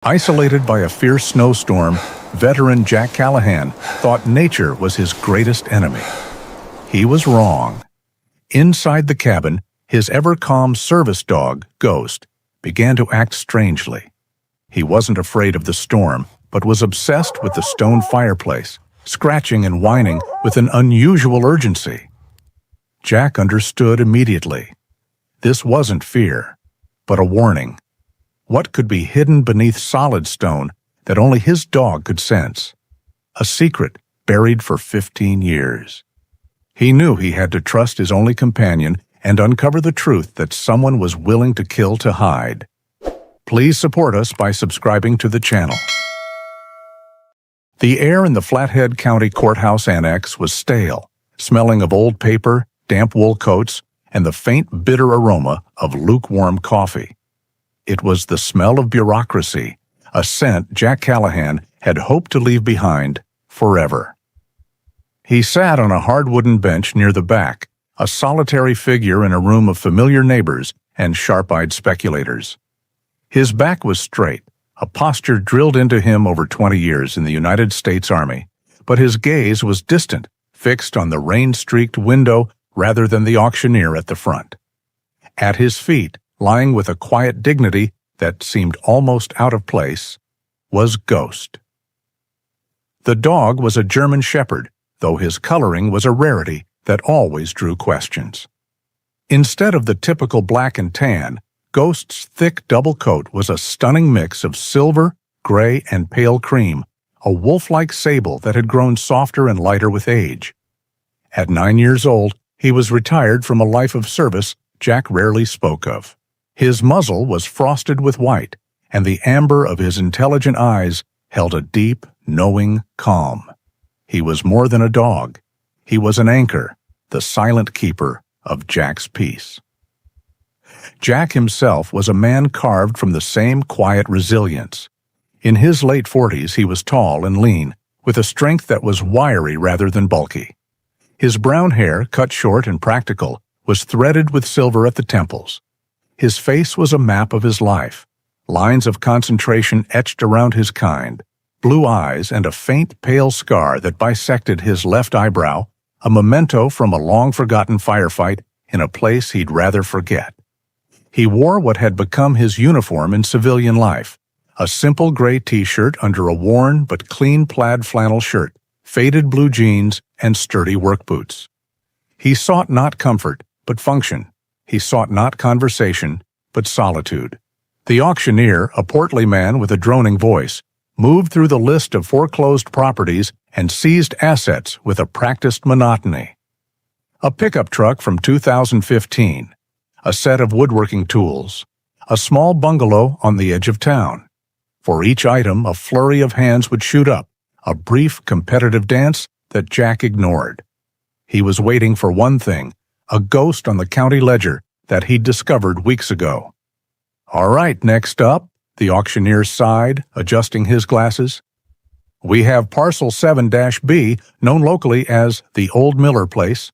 Isolated by a fierce snowstorm, veteran Jack Callahan thought nature was his greatest enemy. He was wrong. Inside the cabin, his ever-calm service dog, Ghost, began to act strangely. He wasn't afraid of the storm, but was obsessed with the stone fireplace, scratching and whining with an unusual urgency. Jack understood immediately. This wasn't fear, but a warning. What could be hidden beneath solid stone that only his dog could sense? A secret buried for 15 years. He knew he had to trust his only companion and uncover the truth that someone was willing to kill to hide. Please support us by subscribing to the channel. The air in the Flathead County Courthouse Annex was stale, smelling of old paper, damp wool coats, and the faint, bitter aroma of lukewarm coffee. It was the smell of bureaucracy, a scent Jack Callahan had hoped to leave behind forever. He sat on a hard wooden bench near the back, a solitary figure in a room of familiar neighbors and sharp-eyed speculators. His back was straight, a posture drilled into him over 20 years in the United States Army, but his gaze was distant, fixed on the rain-streaked window rather than the auctioneer at the front. At his feet, lying with a quiet dignity that seemed almost out of place, was Ghost. The dog was a German shepherd, though his coloring was a rarity that always drew questions. Instead of the typical black and tan, Ghost's thick double coat was a stunning mix of silver, gray, and pale cream, a wolf-like sable that had grown softer and lighter with age. At 9 years old, he was retired from a life of service Jack rarely spoke of. His muzzle was frosted with white, and the amber of his intelligent eyes held a deep, knowing calm. He was more than a dog. He was an anchor, the silent keeper of Jack's peace. Jack himself was a man carved from the same quiet resilience. In his late 40s, he was tall and lean, with a strength that was wiry rather than bulky. His brown hair, cut short and practical, was threaded with silver at the temples. His face was a map of his life, lines of concentration etched around his kind, blue eyes and a faint pale scar that bisected his left eyebrow, a memento from a long-forgotten firefight in a place he'd rather forget. He wore what had become his uniform in civilian life, a simple gray t-shirt under a worn but clean plaid flannel shirt, faded blue jeans, and sturdy work boots. He sought not comfort, but function. He sought not conversation, but solitude. The auctioneer, a portly man with a droning voice, moved through the list of foreclosed properties and seized assets with a practiced monotony. A pickup truck from 2015, a set of woodworking tools, a small bungalow on the edge of town. For each item, a flurry of hands would shoot up, a brief competitive dance that Jack ignored. He was waiting for one thing, a ghost on the county ledger that he'd discovered weeks ago. "All right, next up," the auctioneer sighed, adjusting his glasses. "We have parcel 7-B, known locally as the Old Miller Place."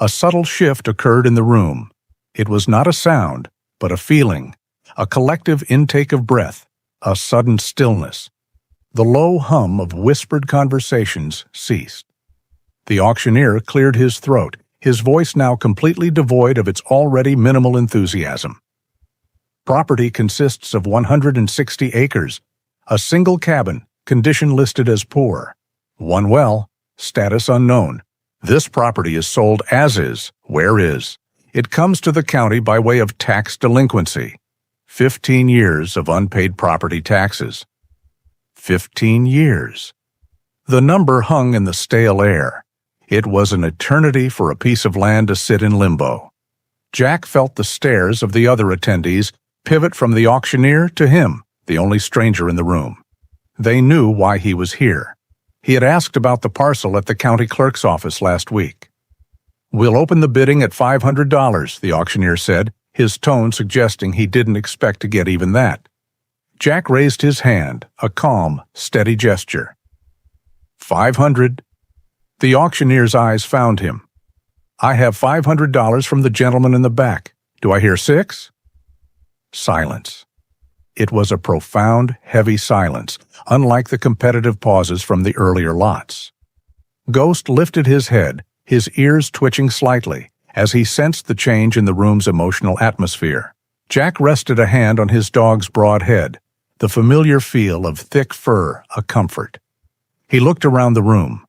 A subtle shift occurred in the room. It was not a sound, but a feeling, a collective intake of breath, a sudden stillness. The low hum of whispered conversations ceased. The auctioneer cleared his throat, his voice now completely devoid of its already minimal enthusiasm. "Property consists of 160 acres, a single cabin, condition listed as poor, one well, status unknown. This property is sold as is, where is. It comes to the county by way of tax delinquency. 15 years of unpaid property taxes." 15 years. The number hung in the stale air. It was an eternity for a piece of land to sit in limbo. Jack felt the stares of the other attendees pivot from the auctioneer to him, the only stranger in the room. They knew why he was here. He had asked about the parcel at the county clerk's office last week. "We'll open the bidding at $500, the auctioneer said, his tone suggesting he didn't expect to get even that. Jack raised his hand, a calm, steady gesture. "500. The auctioneer's eyes found him. "I have $500 from the gentleman in the back. Do I hear 6? Silence. It was a profound, heavy silence, unlike the competitive pauses from the earlier lots. Ghost lifted his head, his ears twitching slightly, as he sensed the change in the room's emotional atmosphere. Jack rested a hand on his dog's broad head, the familiar feel of thick fur a comfort. He looked around the room.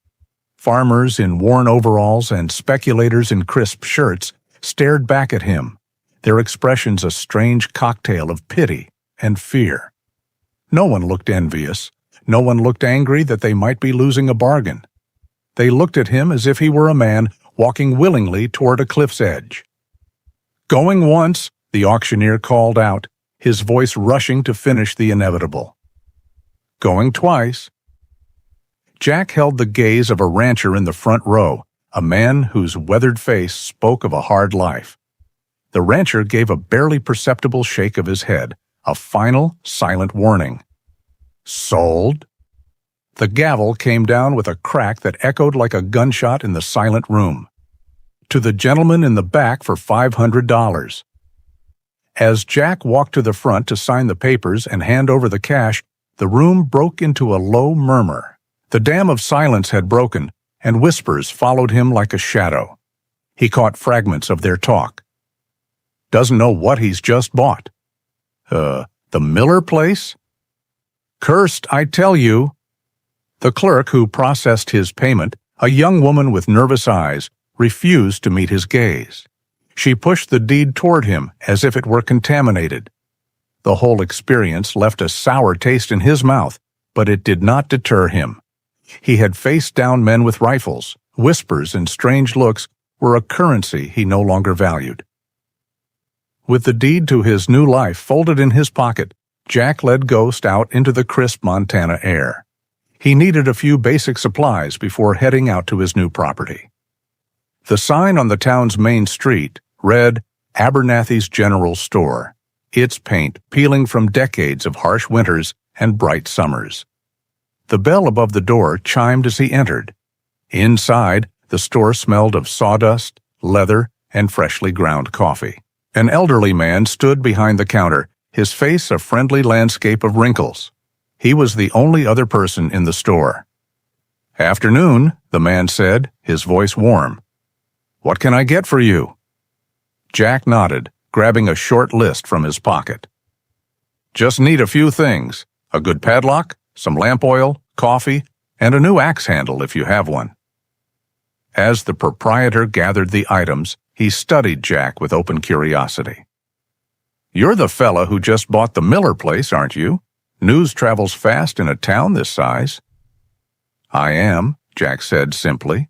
Farmers in worn overalls and speculators in crisp shirts stared back at him, their expressions a strange cocktail of pity and fear. No one looked envious. No one looked angry that they might be losing a bargain. They looked at him as if he were a man walking willingly toward a cliff's edge. "Going once," the auctioneer called out, his voice rushing to finish the inevitable. "Going twice." Jack held the gaze of a rancher in the front row, a man whose weathered face spoke of a hard life. The rancher gave a barely perceptible shake of his head, a final, silent warning. "Sold?" The gavel came down with a crack that echoed like a gunshot in the silent room. "To the gentleman in the back for $500. As Jack walked to the front to sign the papers and hand over the cash, the room broke into a low murmur. The dam of silence had broken, and whispers followed him like a shadow. He caught fragments of their talk. "Doesn't know what he's just bought." The Miller place?" "Cursed, I tell you." The clerk who processed his payment, a young woman with nervous eyes, refused to meet his gaze. She pushed the deed toward him as if it were contaminated. The whole experience left a sour taste in his mouth, but it did not deter him. He had faced down men with rifles. Whispers and strange looks were a currency he no longer valued. With the deed to his new life folded in his pocket, Jack led Ghost out into the crisp Montana air. He needed a few basic supplies before heading out to his new property. The sign on the town's main street read Abernathy's General Store, its paint peeling from decades of harsh winters and bright summers. The bell above the door chimed as he entered. Inside, the store smelled of sawdust, leather, and freshly ground coffee. An elderly man stood behind the counter, his face a friendly landscape of wrinkles. He was the only other person in the store. "Afternoon," the man said, his voice warm. "What can I get for you?" Jack nodded, grabbing a short list from his pocket. "Just need a few things. A good padlock, some lamp oil, coffee, and a new axe handle if you have one." As the proprietor gathered the items, he studied Jack with open curiosity. "You're the fella who just bought the Miller place, aren't you? News travels fast in a town this size." "I am," Jack said simply.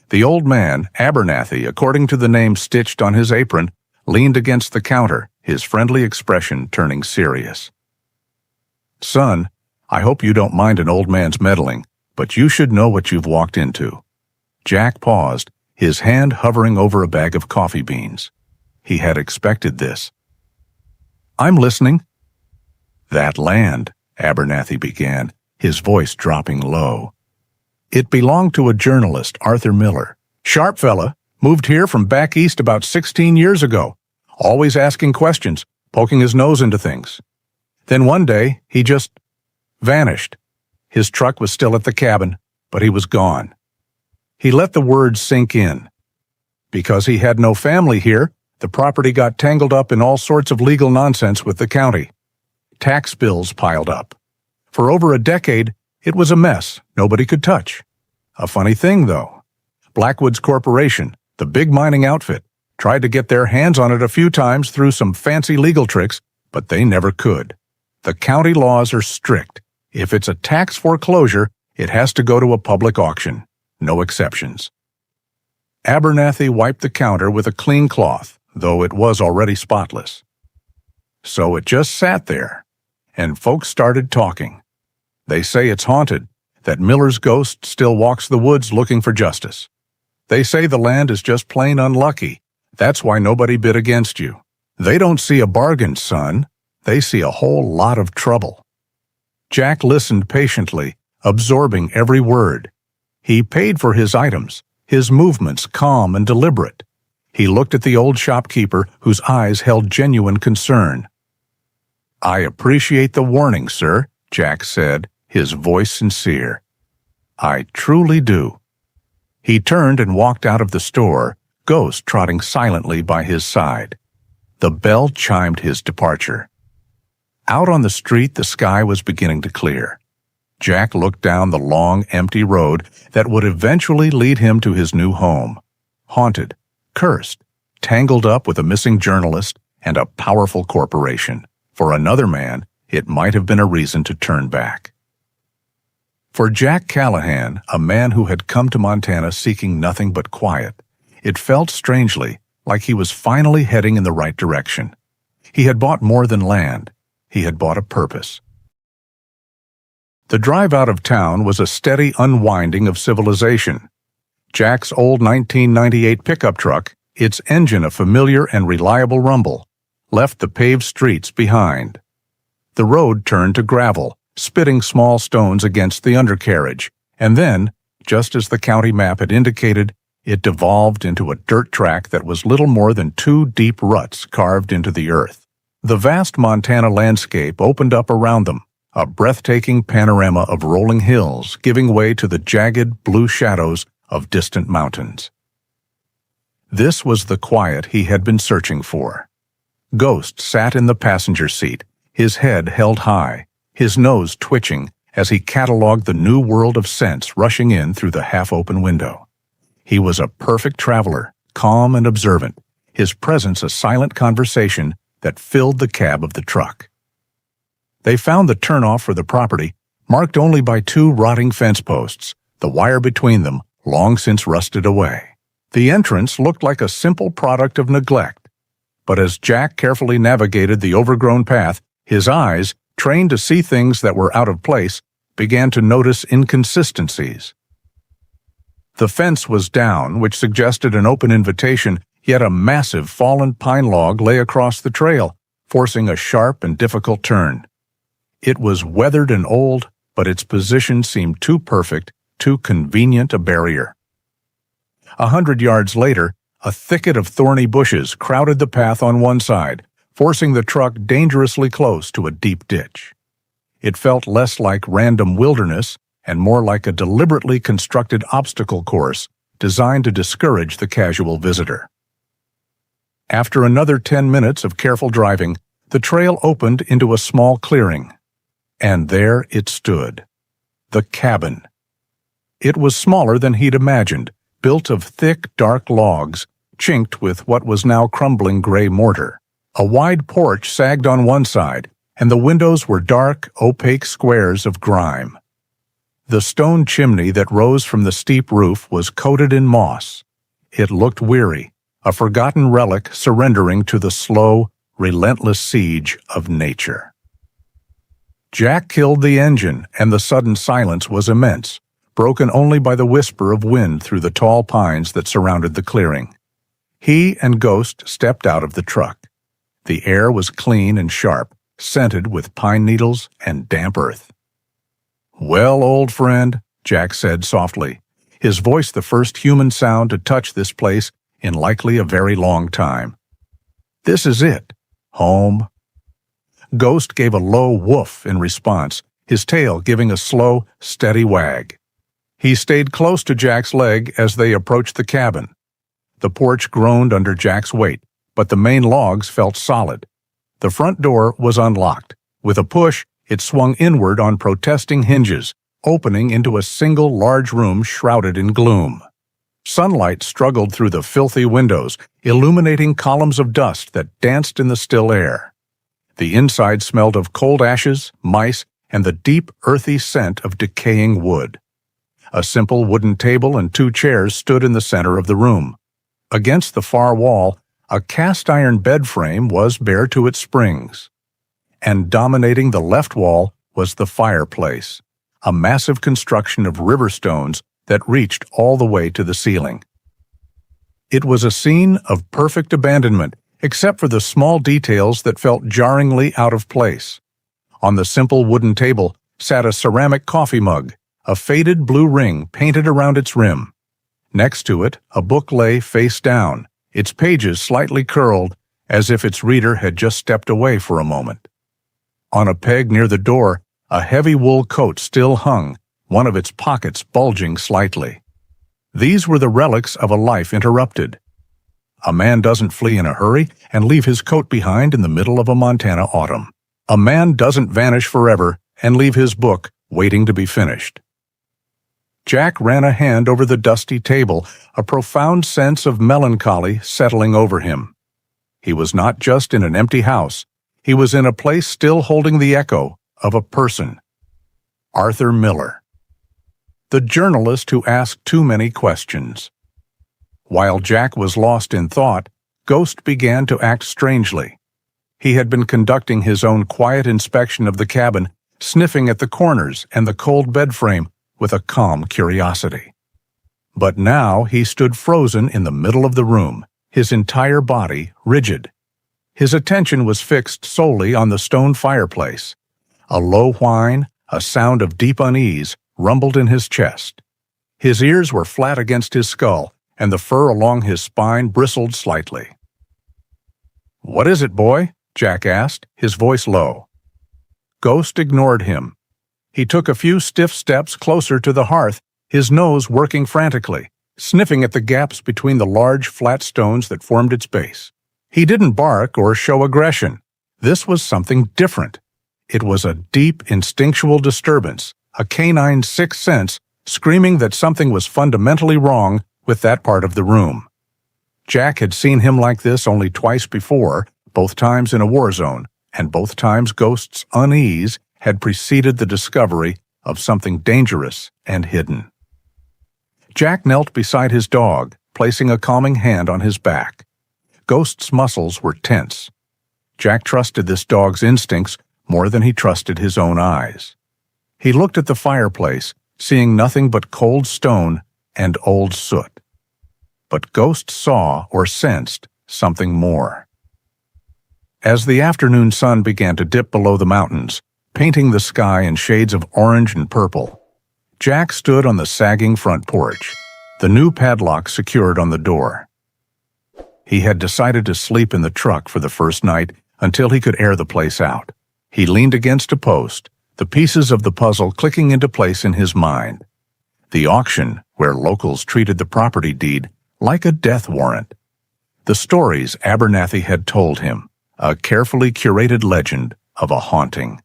The old man, Abernathy, according to the name stitched on his apron, leaned against the counter, his friendly expression turning serious. "Son, I hope you don't mind an old man's meddling, but you should know what you've walked into." Jack paused, his hand hovering over a bag of coffee beans. He had expected this. "I'm listening." "That land," Abernathy began, his voice dropping low. "It belonged to a journalist, Arthur Miller. Sharp fella, moved here from back east about 16 years ago, always asking questions, poking his nose into things. Then one day, he just vanished. His truck was still at the cabin, but he was gone." He let the words sink in. Because he had no family here, the property got tangled up in all sorts of legal nonsense with the county. Tax bills piled up. For over a decade, it was a mess nobody could touch. A funny thing, though. Blackwood's corporation, the big mining outfit, tried to get their hands on it a few times through some fancy legal tricks, but they never could. The county laws are strict. If it's a tax foreclosure, it has to go to a public auction. No exceptions. Abernathy wiped the counter with a clean cloth, though it was already spotless. So it just sat there, and folks started talking. They say it's haunted, that Miller's ghost still walks the woods looking for justice. They say the land is just plain unlucky. That's why nobody bid against you. They don't see a bargain, son. They see a whole lot of trouble. Jack listened patiently, absorbing every word. He paid for his items, his movements calm and deliberate. He looked at the old shopkeeper, whose eyes held genuine concern. "I appreciate the warning, sir," Jack said, his voice sincere. "I truly do." He turned and walked out of the store, Ghost trotting silently by his side. The bell chimed his departure. Out on the street, the sky was beginning to clear. Jack looked down the long, empty road that would eventually lead him to his new home. Haunted, cursed, tangled up with a missing journalist and a powerful corporation. For another man, it might have been a reason to turn back. For Jack Callahan, a man who had come to Montana seeking nothing but quiet, it felt strangely like he was finally heading in the right direction. He had bought more than land. He had bought a purpose. The drive out of town was a steady unwinding of civilization. Jack's old 1998 pickup truck, its engine a familiar and reliable rumble, left the paved streets behind. The road turned to gravel, spitting small stones against the undercarriage, and then, just as the county map had indicated, it devolved into a dirt track that was little more than 2 deep ruts carved into the earth. The vast Montana landscape opened up around them, a breathtaking panorama of rolling hills giving way to the jagged blue shadows of distant mountains. This was the quiet he had been searching for. Ghost sat in the passenger seat, his head held high, his nose twitching as he cataloged the new world of scents rushing in through the half-open window. He was a perfect traveler, calm and observant, his presence a silent conversation that filled the cab of the truck. They found the turnoff for the property, marked only by 2 rotting fence posts, the wire between them long since rusted away. The entrance looked like a simple product of neglect, but as Jack carefully navigated the overgrown path, his eyes, trained to see things that were out of place, began to notice inconsistencies. The fence was down, which suggested an open invitation, yet a massive fallen pine log lay across the trail, forcing a sharp and difficult turn. It was weathered and old, but its position seemed too perfect, too convenient a barrier. 100 yards later, a thicket of thorny bushes crowded the path on one side, forcing the truck dangerously close to a deep ditch. It felt less like random wilderness and more like a deliberately constructed obstacle course designed to discourage the casual visitor. After another 10 minutes of careful driving, the trail opened into a small clearing. And there it stood. The cabin. It was smaller than he'd imagined, built of thick, dark logs, chinked with what was now crumbling gray mortar. A wide porch sagged on one side, and the windows were dark, opaque squares of grime. The stone chimney that rose from the steep roof was coated in moss. It looked weary, a forgotten relic surrendering to the slow, relentless siege of nature. Jack killed the engine, and the sudden silence was immense, broken only by the whisper of wind through the tall pines that surrounded the clearing. He and Ghost stepped out of the truck. The air was clean and sharp, scented with pine needles and damp earth. "Well, old friend," Jack said softly, his voice the first human sound to touch this place in likely a very long time. "This is it. Home." Ghost gave a low woof in response, his tail giving a slow, steady wag. He stayed close to Jack's leg as they approached the cabin. The porch groaned under Jack's weight, but the main logs felt solid. The front door was unlocked. With a push, it swung inward on protesting hinges, opening into a single large room shrouded in gloom. Sunlight struggled through the filthy windows, illuminating columns of dust that danced in the still air. The inside smelled of cold ashes, mice, and the deep, earthy scent of decaying wood. A simple wooden table and 2 chairs stood in the center of the room. Against the far wall, a cast-iron bed frame was bare to its springs. And dominating the left wall was the fireplace, a massive construction of river stones that reached all the way to the ceiling. It was a scene of perfect abandonment, except for the small details that felt jarringly out of place. On the simple wooden table sat a ceramic coffee mug, a faded blue ring painted around its rim. Next to it, a book lay face down, its pages slightly curled, as if its reader had just stepped away for a moment. On a peg near the door, a heavy wool coat still hung, one of its pockets bulging slightly. These were the relics of a life interrupted. A man doesn't flee in a hurry and leave his coat behind in the middle of a Montana autumn. A man doesn't vanish forever and leave his book waiting to be finished. Jack ran a hand over the dusty table, a profound sense of melancholy settling over him. He was not just in an empty house. He was in a place still holding the echo of a person. Arthur Miller, the journalist who asked too many questions. While Jack was lost in thought, Ghost began to act strangely. He had been conducting his own quiet inspection of the cabin, sniffing at the corners and the cold bed frame with a calm curiosity. But now he stood frozen in the middle of the room, his entire body rigid. His attention was fixed solely on the stone fireplace. A low whine, a sound of deep unease, rumbled in his chest. His ears were flat against his skull, and the fur along his spine bristled slightly. "What is it, boy?" Jack asked, his voice low. Ghost ignored him. He took a few stiff steps closer to the hearth, his nose working frantically, sniffing at the gaps between the large, flat stones that formed its base. He didn't bark or show aggression. This was something different. It was a deep, instinctual disturbance, a canine sixth sense screaming that something was fundamentally wrong with that part of the room. Jack had seen him like this only twice before, both times in a war zone, and both times Ghost's unease had preceded the discovery of something dangerous and hidden. Jack knelt beside his dog, placing a calming hand on his back. Ghost's muscles were tense. Jack trusted this dog's instincts more than he trusted his own eyes. He looked at the fireplace, seeing nothing but cold stone and old soot. But Ghost saw or sensed something more. As the afternoon sun began to dip below the mountains, painting the sky in shades of orange and purple, Jack stood on the sagging front porch, the new padlock secured on the door. He had decided to sleep in the truck for the first night until he could air the place out. He leaned against a post, the pieces of the puzzle clicking into place in his mind. The auction, where locals treated the property deed like a death warrant. The stories Abernathy had told him, a carefully curated legend of a haunting.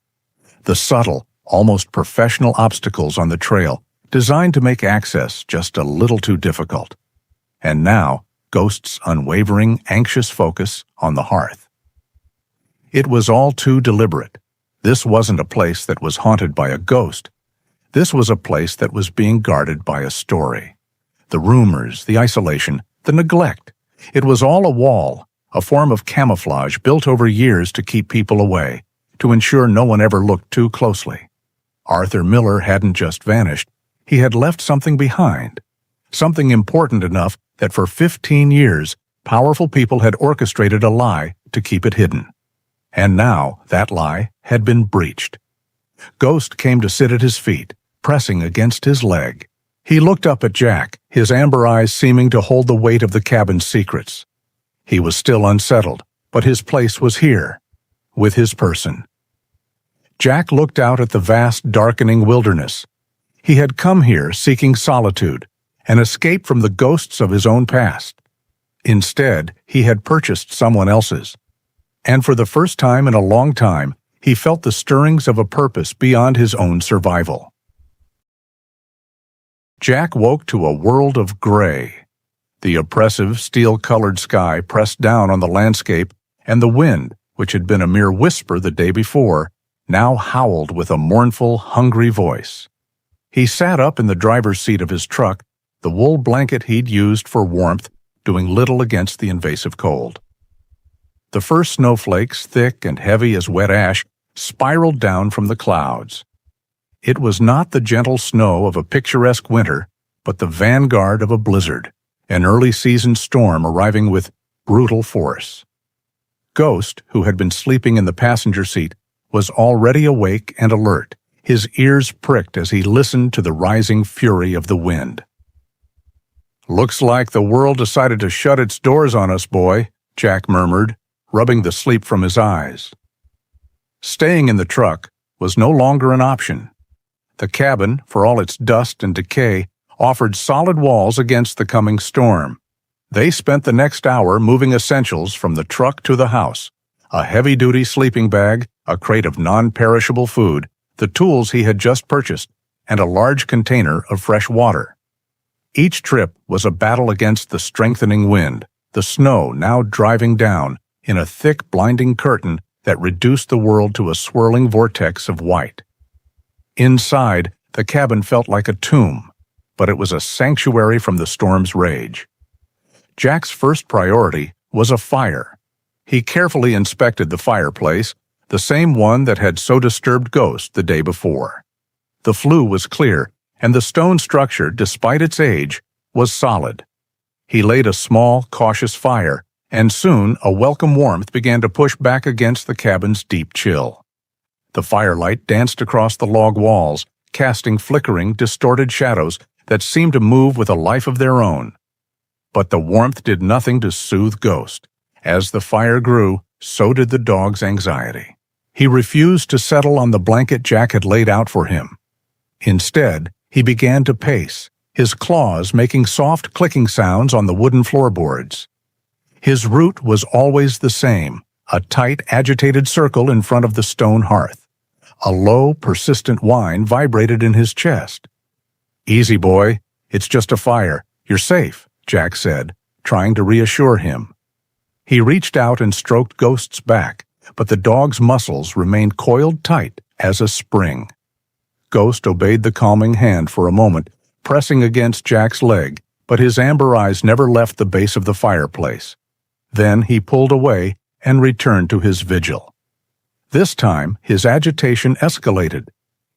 The subtle, almost professional obstacles on the trail designed to make access just a little too difficult. And now, Ghost's unwavering, anxious focus on the hearth. It was all too deliberate. This wasn't a place that was haunted by a ghost. This was a place that was being guarded by a story. The rumors, the isolation, the neglect. It was all a wall, a form of camouflage built over years to keep people away, to ensure no one ever looked too closely. Arthur Miller hadn't just vanished. He had left something behind, something important enough that for 15 years, powerful people had orchestrated a lie to keep it hidden. And now that lie had been breached. Ghost came to sit at his feet, pressing against his leg. He looked up at Jack, his amber eyes seeming to hold the weight of the cabin's secrets. He was still unsettled, but his place was here, with his person. Jack looked out at the vast, darkening wilderness. He had come here seeking solitude, an escape from the ghosts of his own past. Instead, he had purchased someone else's. And for the first time in a long time, he felt the stirrings of a purpose beyond his own survival. Jack woke to a world of gray. The oppressive, steel-colored sky pressed down on the landscape, and the wind, which had been a mere whisper the day before, now howled with a mournful, hungry voice. He sat up in the driver's seat of his truck, the wool blanket he'd used for warmth doing little against the invasive cold. The first snowflakes, thick and heavy as wet ash, spiraled down from the clouds. It was not the gentle snow of a picturesque winter, but the vanguard of a blizzard, an early-season storm arriving with brutal force. Ghost, who had been sleeping in the passenger seat, was already awake and alert, his ears pricked as he listened to the rising fury of the wind. "Looks like the world decided to shut its doors on us, boy," Jack murmured, rubbing the sleep from his eyes. Staying in the truck was no longer an option. The cabin, for all its dust and decay, offered solid walls against the coming storm. They spent the next hour moving essentials from the truck to the house: a heavy-duty sleeping bag, a crate of non-perishable food, the tools he had just purchased, and a large container of fresh water. Each trip was a battle against the strengthening wind, the snow now driving down in a thick, blinding curtain that reduced the world to a swirling vortex of white. Inside, the cabin felt like a tomb, but it was a sanctuary from the storm's rage. Jack's first priority was a fire. He carefully inspected the fireplace, the same one that had so disturbed Ghost the day before. The flue was clear, and the stone structure, despite its age, was solid. He laid a small, cautious fire, and soon a welcome warmth began to push back against the cabin's deep chill. The firelight danced across the log walls, casting flickering, distorted shadows that seemed to move with a life of their own. But the warmth did nothing to soothe Ghost. As the fire grew, so did the dog's anxiety. He refused to settle on the blanket Jack had laid out for him. Instead, he began to pace, his claws making soft clicking sounds on the wooden floorboards. His route was always the same, a tight, agitated circle in front of the stone hearth. A low, persistent whine vibrated in his chest. "Easy, boy. It's just a fire. You're safe," Jack said, trying to reassure him. He reached out and stroked Ghost's back, but the dog's muscles remained coiled tight as a spring. Ghost obeyed the calming hand for a moment, pressing against Jack's leg, but his amber eyes never left the base of the fireplace. Then he pulled away and returned to his vigil. This time, his agitation escalated.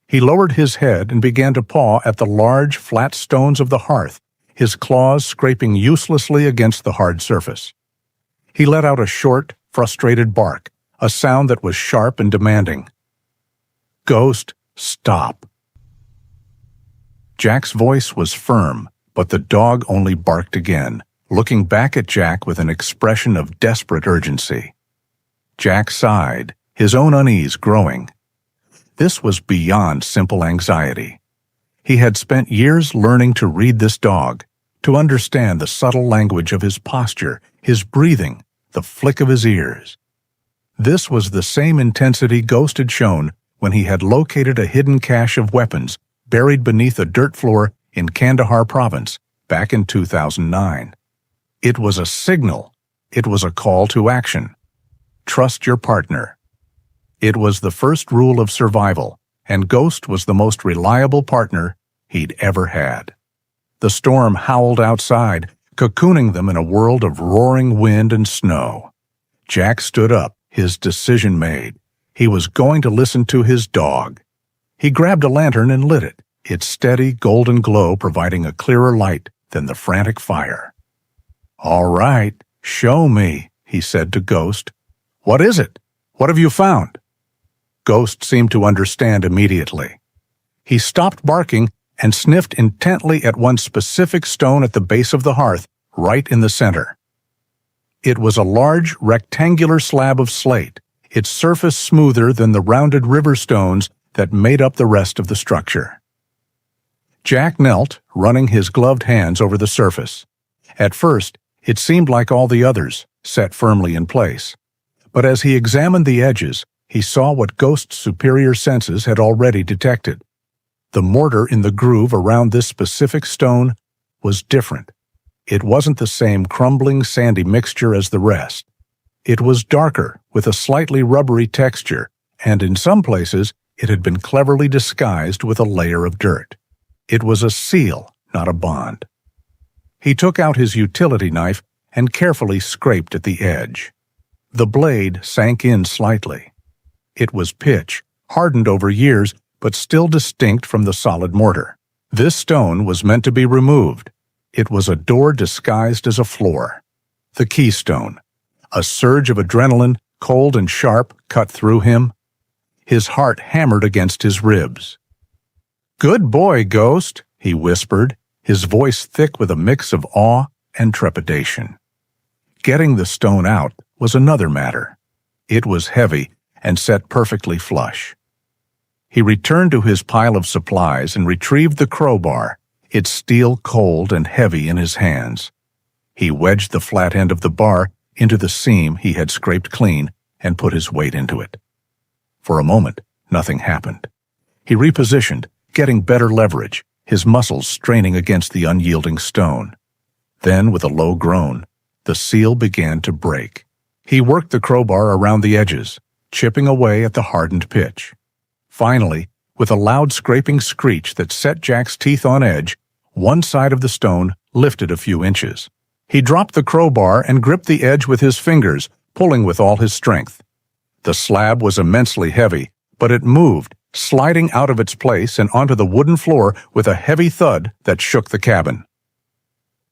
He lowered his head and began to paw at the large, flat stones of the hearth, his claws scraping uselessly against the hard surface. He let out a short, frustrated bark, a sound that was sharp and demanding. "Ghost, stop." Jack's voice was firm, but the dog only barked again, looking back at Jack with an expression of desperate urgency. Jack sighed, his own unease growing. This was beyond simple anxiety. He had spent years learning to read this dog, to understand the subtle language of his posture, his breathing, the flick of his ears. This was the same intensity Ghost had shown when he had located a hidden cache of weapons buried beneath a dirt floor in Kandahar province back in 2009. It was a signal. It was a call to action. Trust your partner. It was the first rule of survival, and Ghost was the most reliable partner he'd ever had. The storm howled outside, cocooning them in a world of roaring wind and snow. Jack stood up, his decision made. He was going to listen to his dog. He grabbed a lantern and lit it, its steady golden glow providing a clearer light than the frantic fire. "All right, show me," he said to Ghost. "What is it? What have you found?" Ghost seemed to understand immediately. He stopped barking and sniffed intently at one specific stone at the base of the hearth, right in the center. It was a large, rectangular slab of slate, its surface smoother than the rounded river stones that made up the rest of the structure. Jack knelt, running his gloved hands over the surface. At first, it seemed like all the others, set firmly in place. But as he examined the edges, he saw what Ghost's superior senses had already detected. The mortar in the groove around this specific stone was different. It wasn't the same crumbling, sandy mixture as the rest. It was darker, with a slightly rubbery texture, and in some places it had been cleverly disguised with a layer of dirt. It was a seal, not a bond. He took out his utility knife and carefully scraped at the edge. The blade sank in slightly. It was pitch, hardened over years, but still distinct from the solid mortar. This stone was meant to be removed. It was a door disguised as a floor. The keystone. A surge of adrenaline, cold and sharp, cut through him. His heart hammered against his ribs. "Good boy, Ghost," he whispered, his voice thick with a mix of awe and trepidation. Getting the stone out was another matter. It was heavy, and set perfectly flush. He returned to his pile of supplies and retrieved the crowbar, its steel cold and heavy in his hands. He wedged the flat end of the bar into the seam he had scraped clean and put his weight into it. For a moment, nothing happened. He repositioned, getting better leverage, his muscles straining against the unyielding stone. Then, with a low groan, the seal began to break. He worked the crowbar around the edges, chipping away at the hardened pitch. Finally, with a loud scraping screech that set Jack's teeth on edge, one side of the stone lifted a few inches. He dropped the crowbar and gripped the edge with his fingers, pulling with all his strength. The slab was immensely heavy, but it moved, sliding out of its place and onto the wooden floor with a heavy thud that shook the cabin.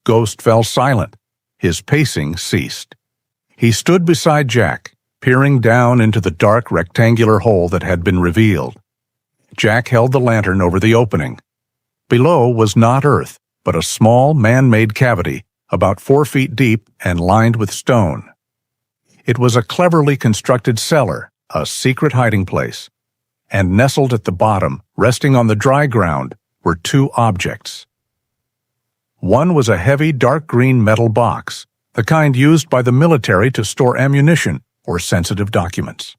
Ghost fell silent. His pacing ceased. He stood beside Jack, peering down into the dark rectangular hole that had been revealed. Jack held the lantern over the opening. Below was not earth, but a small man-made cavity, about 4 feet deep and lined with stone. It was a cleverly constructed cellar, a secret hiding place, and nestled at the bottom, resting on the dry ground, were 2 objects. One was a heavy dark green metal box, the kind used by the military to store ammunition or sensitive documents.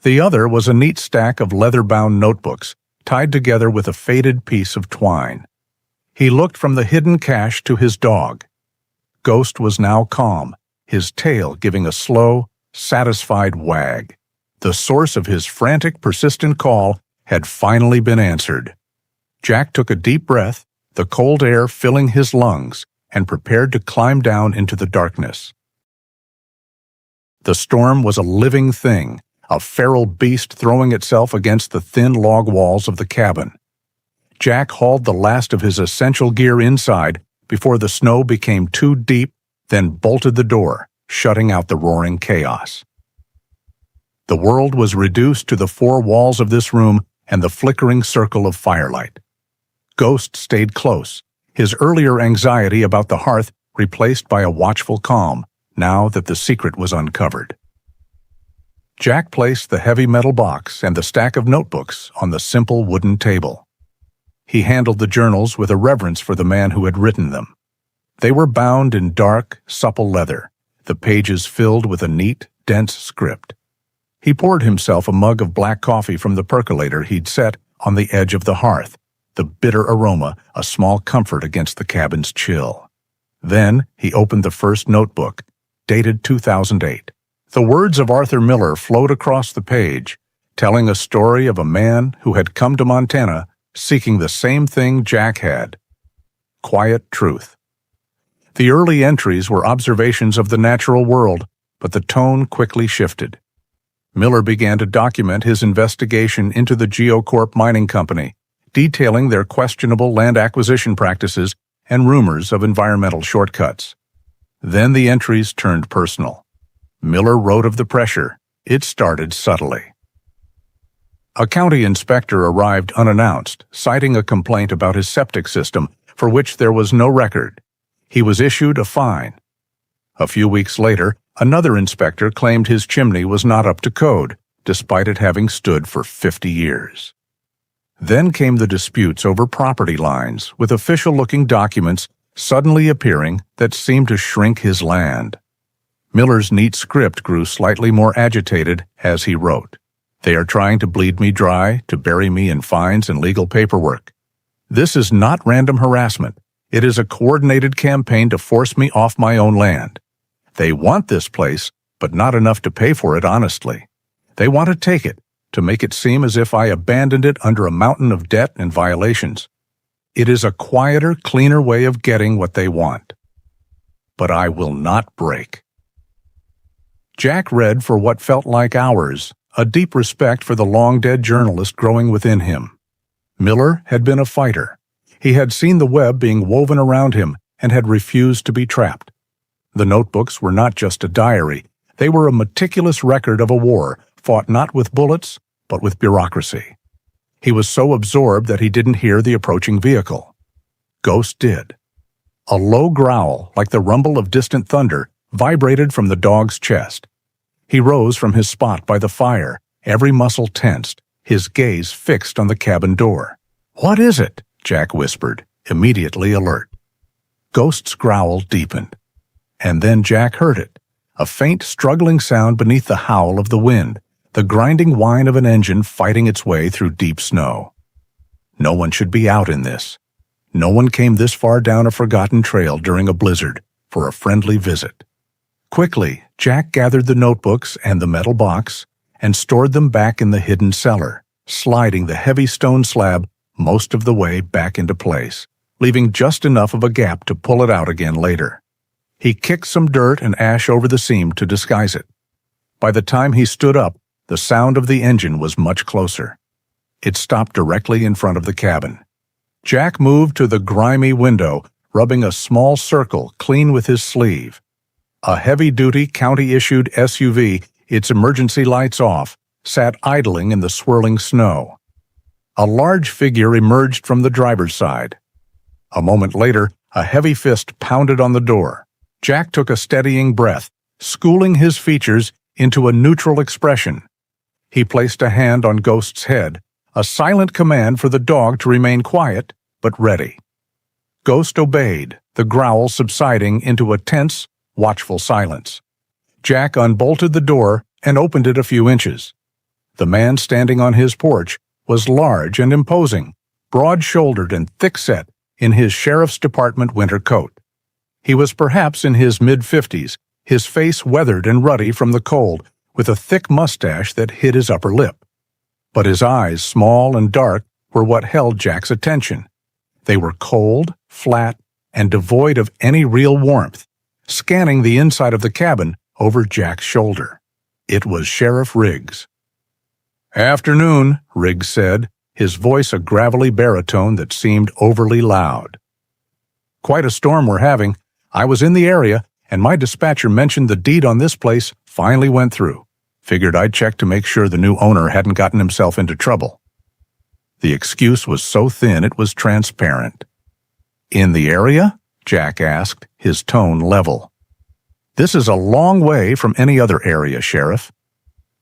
The other was a neat stack of leather-bound notebooks, tied together with a faded piece of twine. He looked from the hidden cache to his dog. Ghost was now calm, his tail giving a slow, satisfied wag. The source of his frantic, persistent call had finally been answered. Jack took a deep breath, the cold air filling his lungs, and prepared to climb down into the darkness. The storm was a living thing, a feral beast throwing itself against the thin log walls of the cabin. Jack hauled the last of his essential gear inside before the snow became too deep, then bolted the door, shutting out the roaring chaos. The world was reduced to the 4 walls of this room and the flickering circle of firelight. Ghost stayed close, his earlier anxiety about the hearth replaced by a watchful calm, now that the secret was uncovered. Jack placed the heavy metal box and the stack of notebooks on the simple wooden table. He handled the journals with a reverence for the man who had written them. They were bound in dark, supple leather, the pages filled with a neat, dense script. He poured himself a mug of black coffee from the percolator he'd set on the edge of the hearth, the bitter aroma a small comfort against the cabin's chill. Then he opened the first notebook, dated 2008. The words of Arthur Miller flowed across the page, telling a story of a man who had come to Montana seeking the same thing Jack had: quiet truth. The early entries were observations of the natural world, but the tone quickly shifted. Miller began to document his investigation into the GeoCorp mining company, detailing their questionable land acquisition practices and rumors of environmental shortcuts. Then the entries turned personal. Miller wrote of the pressure. It started subtly. A county inspector arrived unannounced, citing a complaint about his septic system, for which there was no record. He was issued a fine. A few weeks later, another inspector claimed his chimney was not up to code, despite it having stood for 50 years. Then came the disputes over property lines, with official-looking documents suddenly appearing that seemed to shrink his land. Miller's neat script grew slightly more agitated as he wrote. They are trying to bleed me dry, to bury me in fines and legal paperwork. This is not random harassment. It is a coordinated campaign to force me off my own land. They want this place, but not enough to pay for it honestly. They want to take it, to make it seem as if I abandoned it under a mountain of debt and violations. It is a quieter, cleaner way of getting what they want. But I will not break. Jack read for what felt like hours, a deep respect for the long-dead journalist growing within him. Miller had been a fighter. He had seen the web being woven around him and had refused to be trapped. The notebooks were not just a diary. They were a meticulous record of a war fought not with bullets, but with bureaucracy. He was so absorbed that he didn't hear the approaching vehicle. Ghost did. A low growl, like the rumble of distant thunder, vibrated from the dog's chest. He rose from his spot by the fire, every muscle tensed, his gaze fixed on the cabin door. "What is it?" Jack whispered, immediately alert. Ghost's growl deepened. And then Jack heard it, a faint struggling sound beneath the howl of the wind, the grinding whine of an engine fighting its way through deep snow. No one should be out in this. No one came this far down a forgotten trail during a blizzard for a friendly visit. Quickly, Jack gathered the notebooks and the metal box and stored them back in the hidden cellar, sliding the heavy stone slab most of the way back into place, leaving just enough of a gap to pull it out again later. He kicked some dirt and ash over the seam to disguise it. By the time he stood up, the sound of the engine was much closer. It stopped directly in front of the cabin. Jack moved to the grimy window, rubbing a small circle clean with his sleeve. A heavy-duty county-issued SUV, its emergency lights off, sat idling in the swirling snow. A large figure emerged from the driver's side. A moment later, a heavy fist pounded on the door. Jack took a steadying breath, schooling his features into a neutral expression. He placed a hand on Ghost's head, a silent command for the dog to remain quiet, but ready. Ghost obeyed, the growl subsiding into a tense, watchful silence. Jack unbolted the door and opened it a few inches. The man standing on his porch was large and imposing, broad-shouldered and thick-set in his sheriff's department winter coat. He was perhaps in his mid-50s, his face weathered and ruddy from the cold, with a thick mustache that hid his upper lip. But his eyes, small and dark, were what held Jack's attention. They were cold, flat, and devoid of any real warmth, scanning the inside of the cabin over Jack's shoulder. It was Sheriff Riggs. "Afternoon," Riggs said, his voice a gravelly baritone that seemed overly loud. "Quite a storm we're having. I was in the area, and my dispatcher mentioned the deed on this place finally went through. Figured I'd check to make sure the new owner hadn't gotten himself into trouble." The excuse was so thin it was transparent. "In the area?" Jack asked, his tone level. "This is a long way from any other area, Sheriff."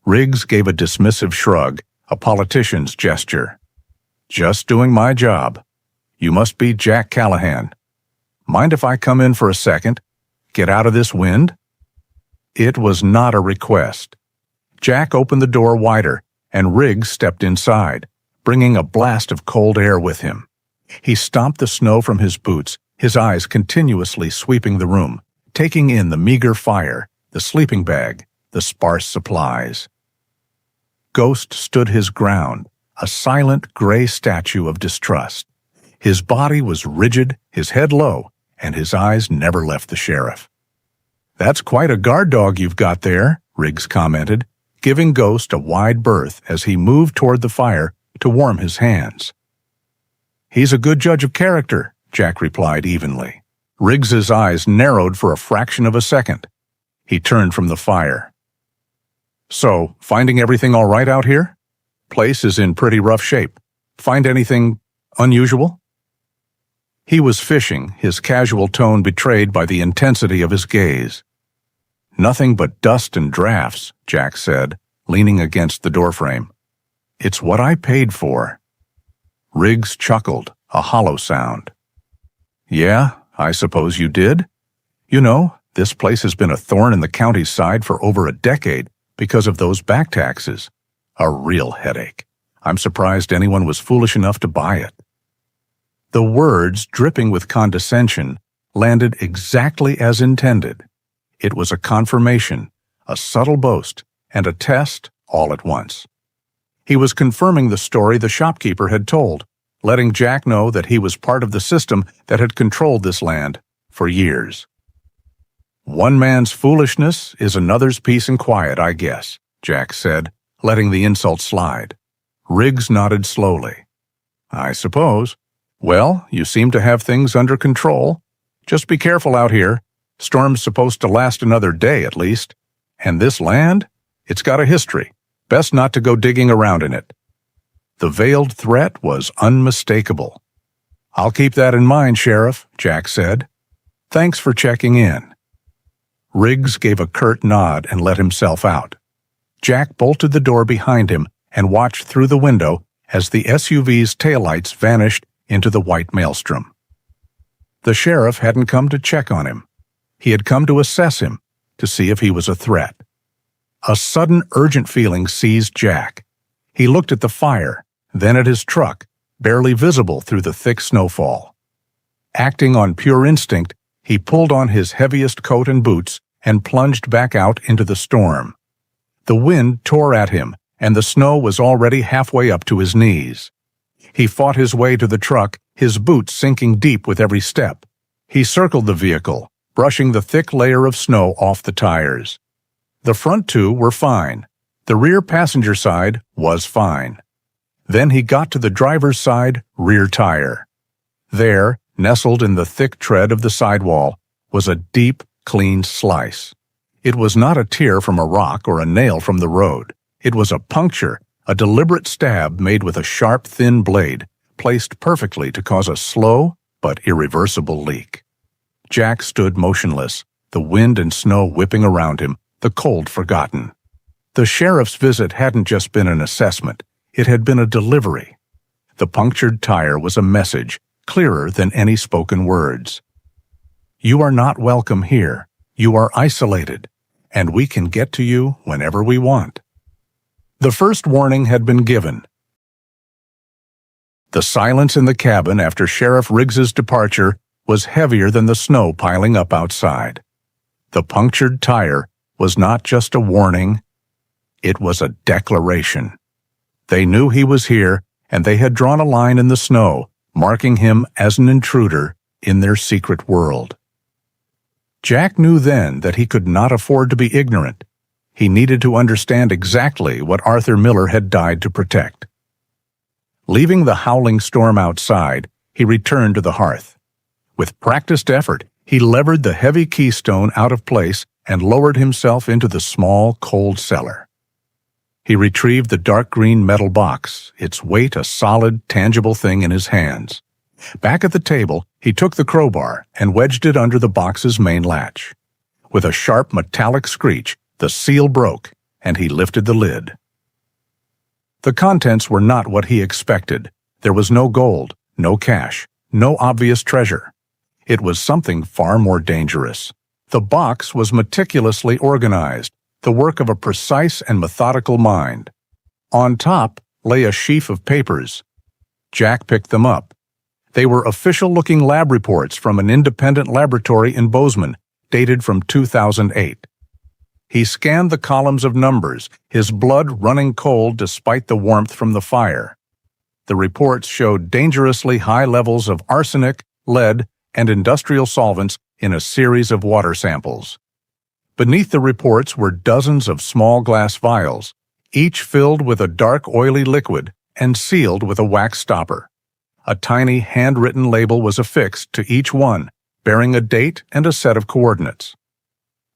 Riggs gave a dismissive shrug, a politician's gesture. "Just doing my job. You must be Jack Callahan. Mind if I come in for a second? Get out of this wind?" It was not a request. Jack opened the door wider, and Riggs stepped inside, bringing a blast of cold air with him. He stomped the snow from his boots, his eyes continuously sweeping the room, taking in the meager fire, the sleeping bag, the sparse supplies. Ghost stood his ground, a silent gray statue of distrust. His body was rigid, his head low, and his eyes never left the sheriff. "That's quite a guard dog you've got there," Riggs commented, giving Ghost a wide berth as he moved toward the fire to warm his hands. "He's a good judge of character," Jack replied evenly. Riggs's eyes narrowed for a fraction of a second. He turned from the fire. "So, finding everything all right out here? Place is in pretty rough shape. Find anything unusual?" He was fishing, his casual tone betrayed by the intensity of his gaze. "Nothing but dust and drafts," Jack said, leaning against the doorframe. "It's what I paid for." Riggs chuckled, a hollow sound. "Yeah, I suppose you did. You know, this place has been a thorn in the county's side for over a decade because of those back taxes. A real headache. I'm surprised anyone was foolish enough to buy it." The words, dripping with condescension, landed exactly as intended. It was a confirmation, a subtle boast, and a test all at once. He was confirming the story the shopkeeper had told, letting Jack know that he was part of the system that had controlled this land for years. "One man's foolishness is another's peace and quiet, I guess," Jack said, letting the insult slide. Riggs nodded slowly. "I suppose. Well, you seem to have things under control. Just be careful out here. Storm's supposed to last another day at least. And this land? It's got a history. Best not to go digging around in it." The veiled threat was unmistakable. "I'll keep that in mind, Sheriff," Jack said. "Thanks for checking in." Riggs gave a curt nod and let himself out. Jack bolted the door behind him and watched through the window as the SUV's taillights vanished into the white maelstrom. The sheriff hadn't come to check on him. He had come to assess him, to see if he was a threat. A sudden urgent feeling seized Jack. He looked at the fire, then at his truck, barely visible through the thick snowfall. Acting on pure instinct, he pulled on his heaviest coat and boots and plunged back out into the storm. The wind tore at him, and the snow was already halfway up to his knees. He fought his way to the truck, his boots sinking deep with every step. He circled the vehicle, brushing the thick layer of snow off the tires. The front two were fine. The rear passenger side was fine. Then he got to the driver's side rear tire. There, nestled in the thick tread of the sidewall, was a deep, clean slice. It was not a tear from a rock or a nail from the road. It was a puncture, a deliberate stab made with a sharp, thin blade, placed perfectly to cause a slow but irreversible leak. Jack stood motionless, the wind and snow whipping around him, the cold forgotten. The sheriff's visit hadn't just been an assessment, it had been a delivery. The punctured tire was a message, clearer than any spoken words. You are not welcome here. You are isolated, and we can get to you whenever we want. The first warning had been given. The silence in the cabin after Sheriff Riggs's departure was heavier than the snow piling up outside. The punctured tire was not just a warning, it was a declaration. They knew he was here, and they had drawn a line in the snow, marking him as an intruder in their secret world. Jack knew then that he could not afford to be ignorant. He needed to understand exactly what Arthur Miller had died to protect. Leaving the howling storm outside, he returned to the hearth. With practiced effort, he levered the heavy keystone out of place and lowered himself into the small, cold cellar. He retrieved the dark green metal box, its weight a solid, tangible thing in his hands. Back at the table, he took the crowbar and wedged it under the box's main latch. With a sharp metallic screech, the seal broke, and he lifted the lid. The contents were not what he expected. There was no gold, no cash, no obvious treasure. It was something far more dangerous. The box was meticulously organized, the work of a precise and methodical mind. On top lay a sheaf of papers. Jack picked them up. They were official-looking lab reports from an independent laboratory in Bozeman, dated from 2008. He scanned the columns of numbers, his blood running cold despite the warmth from the fire. The reports showed dangerously high levels of arsenic, lead, and industrial solvents in a series of water samples. Beneath the reports were dozens of small glass vials, each filled with a dark oily liquid and sealed with a wax stopper. A tiny handwritten label was affixed to each one, bearing a date and a set of coordinates.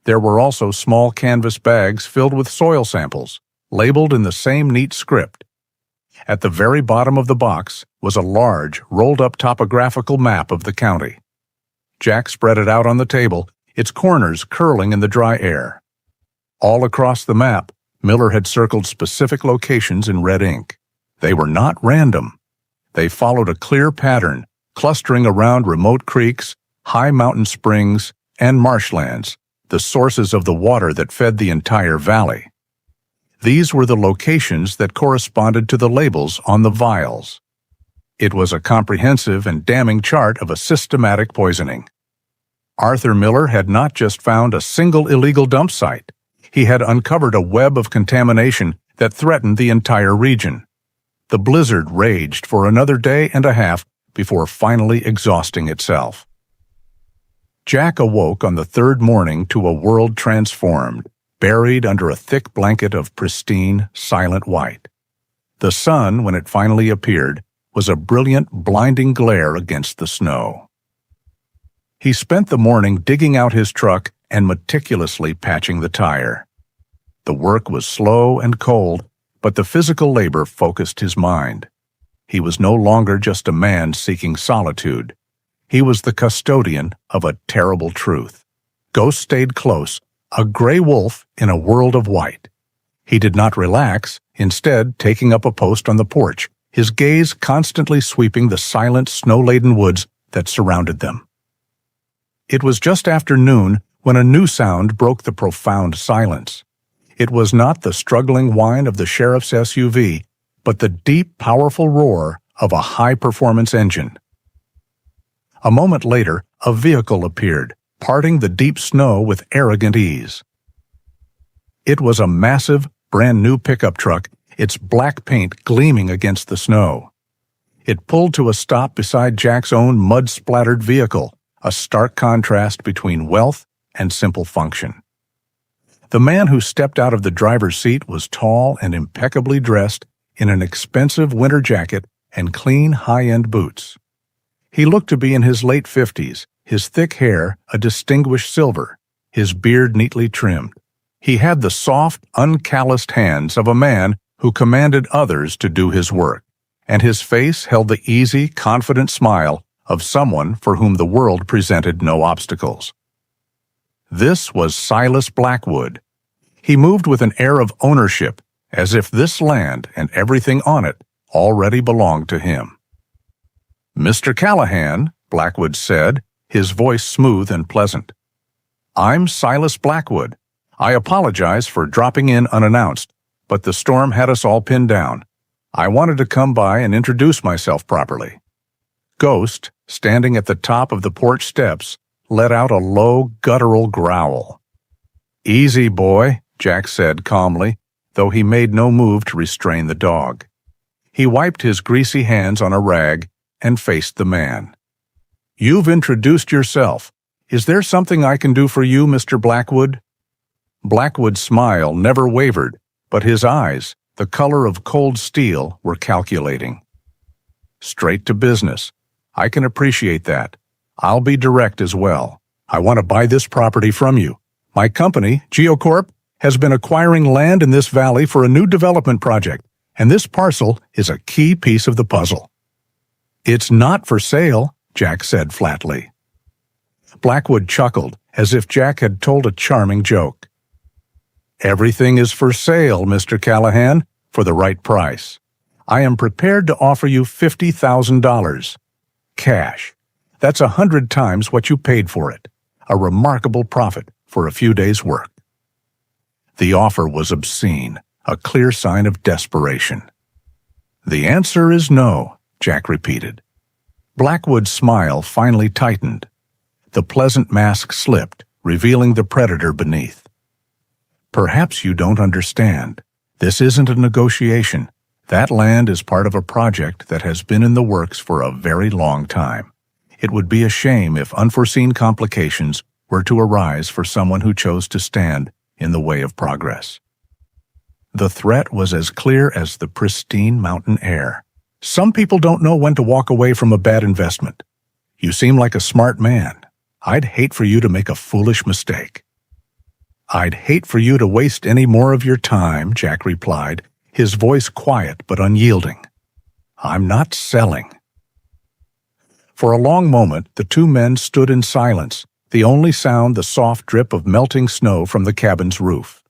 There were also small canvas bags filled with soil samples, labeled in the same neat script. At the very bottom of the box was a large, rolled-up topographical map of the county. Jack spread it out on the table, its corners curling in the dry air. All across the map, Miller had circled specific locations in red ink. They were not random. They followed a clear pattern, clustering around remote creeks, high mountain springs, and marshlands, the sources of the water that fed the entire valley. These were the locations that corresponded to the labels on the vials. It was a comprehensive and damning chart of a systematic poisoning. Arthur Miller had not just found a single illegal dump site. He had uncovered a web of contamination that threatened the entire region. The blizzard raged for another day and a half before finally exhausting itself. Jack awoke on the third morning to a world transformed, buried under a thick blanket of pristine, silent white. The sun, when it finally appeared, was a brilliant, blinding glare against the snow. He spent the morning digging out his truck and meticulously patching the tire. The work was slow and cold, but the physical labor focused his mind. He was no longer just a man seeking solitude. He was the custodian of a terrible truth. Ghost stayed close, a gray wolf in a world of white. He did not relax, instead taking up a post on the porch, his gaze constantly sweeping the silent, snow-laden woods that surrounded them. It was just after noon when a new sound broke the profound silence. It was not the struggling whine of the sheriff's SUV, but the deep, powerful roar of a high-performance engine. A moment later, a vehicle appeared, parting the deep snow with arrogant ease. It was a massive, brand-new pickup truck, its black paint gleaming against the snow. It pulled to a stop beside Jack's own mud-splattered vehicle, a stark contrast between wealth and simple function. The man who stepped out of the driver's seat was tall and impeccably dressed in an expensive winter jacket and clean, high-end boots. He looked to be in his late 50s, his thick hair a distinguished silver, his beard neatly trimmed. He had the soft, uncalloused hands of a man who commanded others to do his work, and his face held the easy, confident smile of someone for whom the world presented no obstacles. This was Silas Blackwood. He moved with an air of ownership, as if this land and everything on it already belonged to him. "Mr. Callahan," Blackwood said, his voice smooth and pleasant. "I'm Silas Blackwood. I apologize for dropping in unannounced, but the storm had us all pinned down. I wanted to come by and introduce myself properly." Ghost, standing at the top of the porch steps, let out a low, guttural growl. "Easy, boy," Jack said calmly, though he made no move to restrain the dog. He wiped his greasy hands on a rag and faced the man. "You've introduced yourself. Is there something I can do for you, Mr. Blackwood?" Blackwood's smile never wavered, but his eyes, the color of cold steel, were calculating. "Straight to business. I can appreciate that. I'll be direct as well. I want to buy this property from you. My company, GeoCorp, has been acquiring land in this valley for a new development project, and this parcel is a key piece of the puzzle." "It's not for sale," Jack said flatly. Blackwood chuckled, as if Jack had told a charming joke. "Everything is for sale, Mr. Callahan, for the right price. I am prepared to offer you $50,000. Cash. That's 100 times what you paid for it. A remarkable profit for a few days' work." The offer was obscene, a clear sign of desperation. "The answer is no," Jack repeated. Blackwood's smile finally tightened. The pleasant mask slipped, revealing the predator beneath. "Perhaps you don't understand. This isn't a negotiation. That land is part of a project that has been in the works for a very long time. It would be a shame if unforeseen complications were to arise for someone who chose to stand in the way of progress." The threat was as clear as the pristine mountain air. "Some people don't know when to walk away from a bad investment. You seem like a smart man. I'd hate for you to make a foolish mistake." "I'd hate for you to waste any more of your time," Jack replied, his voice quiet but unyielding. "I'm not selling." For a long moment, the two men stood in silence, the only sound the soft drip of melting snow from the cabin's roof.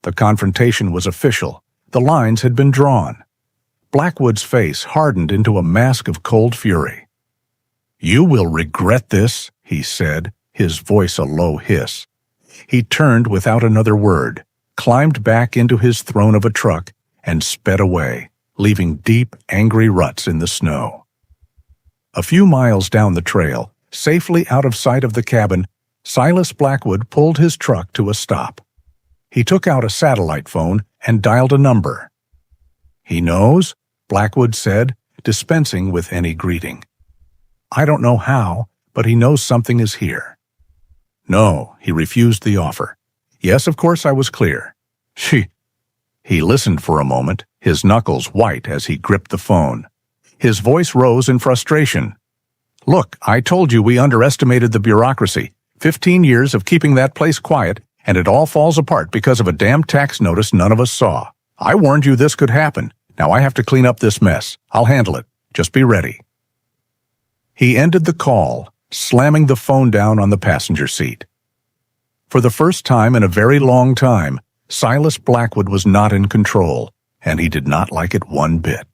The confrontation was official. The lines had been drawn. Blackwood's face hardened into a mask of cold fury. "You will regret this," he said, his voice a low hiss. He turned without another word, climbed back into his throne of a truck, and sped away, leaving deep, angry ruts in the snow. A few miles down the trail, safely out of sight of the cabin, Silas Blackwood pulled his truck to a stop. He took out a satellite phone and dialed a number. "He knows?" Blackwood said, dispensing with any greeting. "I don't know how, but he knows something is here." "No," he refused the offer. "Yes, of course I was clear." He listened for a moment, his knuckles white as he gripped the phone. His voice rose in frustration. "Look, I told you we underestimated the bureaucracy. 15 years of keeping that place quiet, and it all falls apart because of a damn tax notice none of us saw. I warned you this could happen. Now I have to clean up this mess. I'll handle it. Just be ready." He ended the call, slamming the phone down on the passenger seat. For the first time in a very long time, Silas Blackwood was not in control, and he did not like it one bit.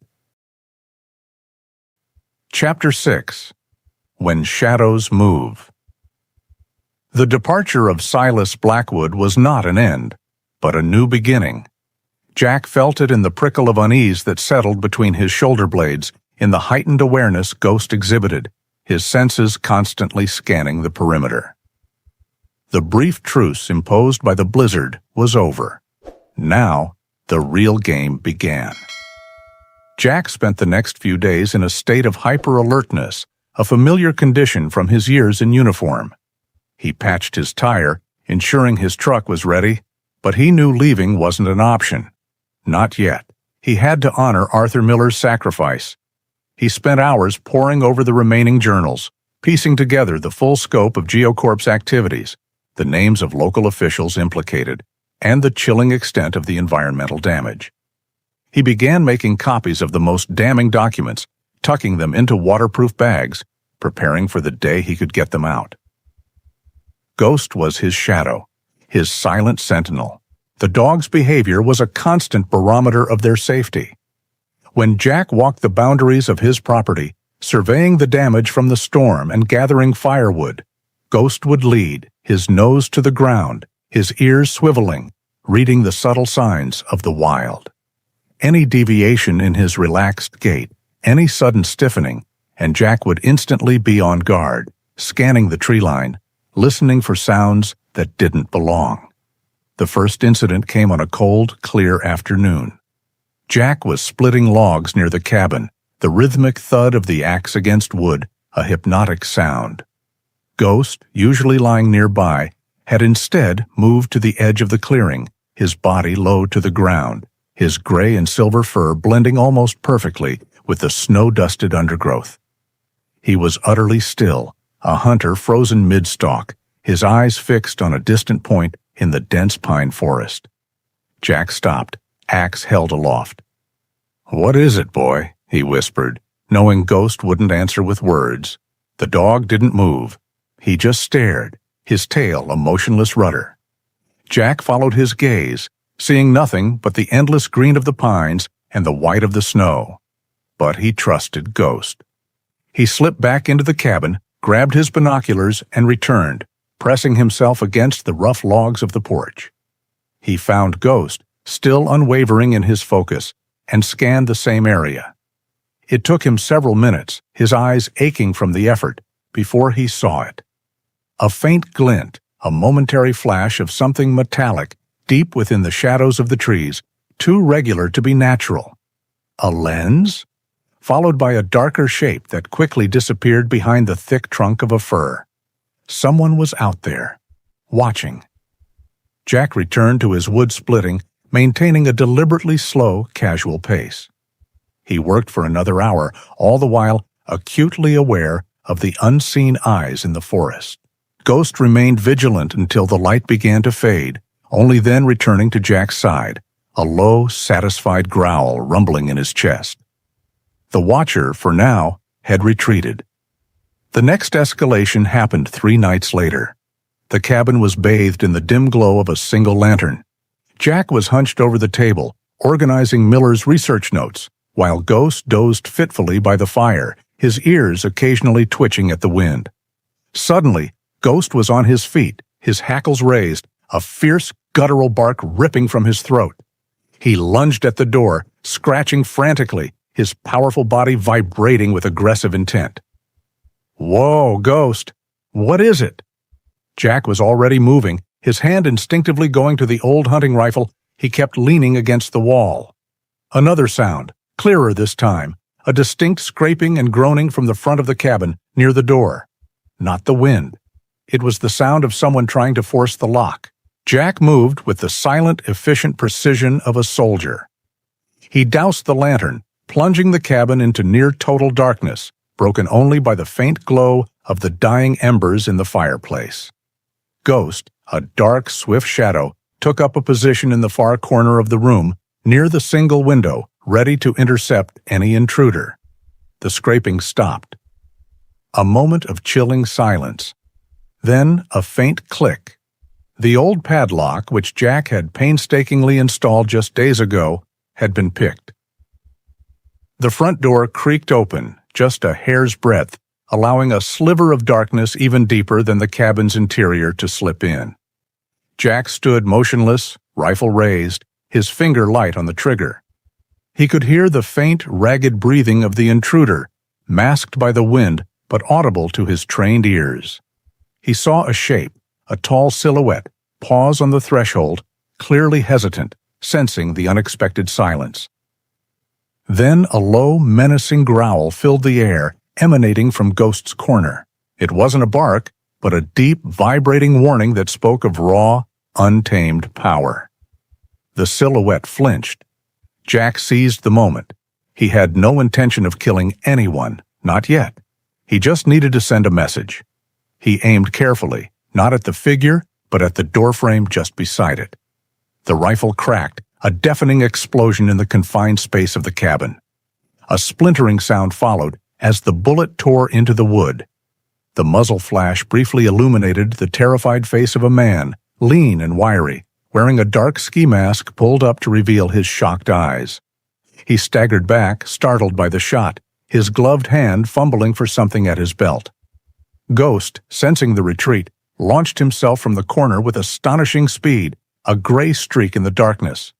Chapter 6. When Shadows Move. The departure of Silas Blackwood was not an end, but a new beginning. Jack felt it in the prickle of unease that settled between his shoulder blades, in the heightened awareness Ghost exhibited, his senses constantly scanning the perimeter. The brief truce imposed by the blizzard was over. Now, the real game began. Jack spent the next few days in a state of hyper-alertness, a familiar condition from his years in uniform. He patched his tire, ensuring his truck was ready, but he knew leaving wasn't an option. Not yet. He had to honor Arthur Miller's sacrifice. He spent hours poring over the remaining journals, piecing together the full scope of GeoCorp's activities, the names of local officials implicated, and the chilling extent of the environmental damage. He began making copies of the most damning documents, tucking them into waterproof bags, preparing for the day he could get them out. Ghost was his shadow, his silent sentinel. The dog's behavior was a constant barometer of their safety. When Jack walked the boundaries of his property, surveying the damage from the storm and gathering firewood, Ghost would lead, his nose to the ground, his ears swiveling, reading the subtle signs of the wild. Any deviation in his relaxed gait, any sudden stiffening, and Jack would instantly be on guard, scanning the tree line, listening for sounds that didn't belong. The first incident came on a cold, clear afternoon. Jack was splitting logs near the cabin, the rhythmic thud of the axe against wood, a hypnotic sound. Ghost, usually lying nearby, had instead moved to the edge of the clearing, his body low to the ground, his gray and silver fur blending almost perfectly with the snow-dusted undergrowth. He was utterly still, a hunter frozen mid-stalk, his eyes fixed on a distant point in the dense pine forest. Jack stopped, axe held aloft. "What is it, boy?" he whispered, knowing Ghost wouldn't answer with words. The dog didn't move. He just stared, his tail a motionless rudder. Jack followed his gaze, seeing nothing but the endless green of the pines and the white of the snow. But he trusted Ghost. He slipped back into the cabin, grabbed his binoculars, and returned, pressing himself against the rough logs of the porch. He found Ghost, still unwavering in his focus, and scanned the same area. It took him several minutes, his eyes aching from the effort, before he saw it. A faint glint, a momentary flash of something metallic, deep within the shadows of the trees, too regular to be natural. A lens? Followed by a darker shape that quickly disappeared behind the thick trunk of a fir. Someone was out there, watching. Jack returned to his wood splitting, maintaining a deliberately slow, casual pace. He worked for another hour, all the while acutely aware of the unseen eyes in the forest. Ghost remained vigilant until the light began to fade, only then returning to Jack's side, a low, satisfied growl rumbling in his chest. The watcher, for now, had retreated. The next escalation happened 3 nights later. The cabin was bathed in the dim glow of a single lantern. Jack was hunched over the table, organizing Miller's research notes, while Ghost dozed fitfully by the fire, his ears occasionally twitching at the wind. Suddenly, Ghost was on his feet, his hackles raised, a fierce guttural bark ripping from his throat. He lunged at the door, scratching frantically, his powerful body vibrating with aggressive intent. "Whoa, Ghost! What is it?" Jack was already moving, his hand instinctively going to the old hunting rifle he kept leaning against the wall. Another sound, clearer this time, a distinct scraping and groaning from the front of the cabin, near the door. Not the wind. It was the sound of someone trying to force the lock. Jack moved with the silent, efficient precision of a soldier. He doused the lantern, plunging the cabin into near-total darkness, broken only by the faint glow of the dying embers in the fireplace. Ghost, a dark, swift shadow, took up a position in the far corner of the room, near the single window, ready to intercept any intruder. The scraping stopped. A moment of chilling silence. Then a faint click. The old padlock, which Jack had painstakingly installed just days ago, had been picked. The front door creaked open, just a hair's breadth, allowing a sliver of darkness even deeper than the cabin's interior to slip in. Jack stood motionless, rifle raised, his finger light on the trigger. He could hear the faint, ragged breathing of the intruder, masked by the wind but audible to his trained ears. He saw a shape, a tall silhouette, pause on the threshold, clearly hesitant, sensing the unexpected silence. Then a low, menacing growl filled the air, emanating from Ghost's corner. It wasn't a bark, but a deep, vibrating warning that spoke of raw, untamed power. The silhouette flinched. Jack seized the moment. He had no intention of killing anyone, not yet. He just needed to send a message. He aimed carefully, not at the figure, but at the doorframe just beside it. The rifle cracked, a deafening explosion in the confined space of the cabin. A splintering sound followed as the bullet tore into the wood. The muzzle flash briefly illuminated the terrified face of a man, lean and wiry, wearing a dark ski mask pulled up to reveal his shocked eyes. He staggered back, startled by the shot, his gloved hand fumbling for something at his belt. Ghost, sensing the retreat, launched himself from the corner with astonishing speed, a gray streak in the darkness.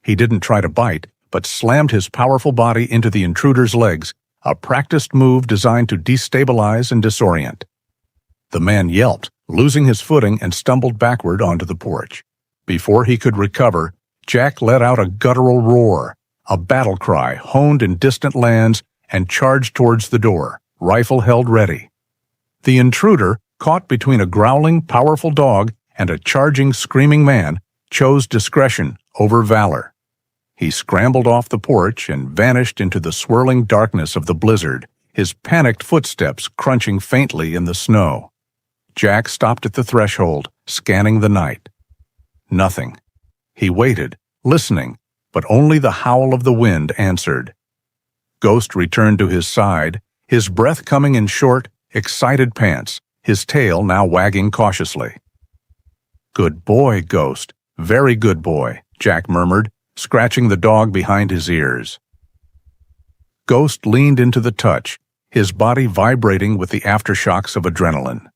He didn't try to bite, but slammed his powerful body into the intruder's legs, a practiced move designed to destabilize and disorient. The man yelped, losing his footing, and stumbled backward onto the porch. Before he could recover, Jack let out a guttural roar, a battle cry honed in distant lands, and charged towards the door, rifle held ready. The intruder, caught between a growling, powerful dog and a charging, screaming man, chose discretion over valor. He scrambled off the porch and vanished into the swirling darkness of the blizzard, his panicked footsteps crunching faintly in the snow. Jack stopped at the threshold, scanning the night. Nothing. He waited, listening, but only the howl of the wind answered. Ghost returned to his side, his breath coming in short, excited pants, his tail now wagging cautiously. "Good boy, Ghost. Very good boy," Jack murmured, scratching the dog behind his ears. Ghost leaned into the touch, his body vibrating with the aftershocks of adrenaline.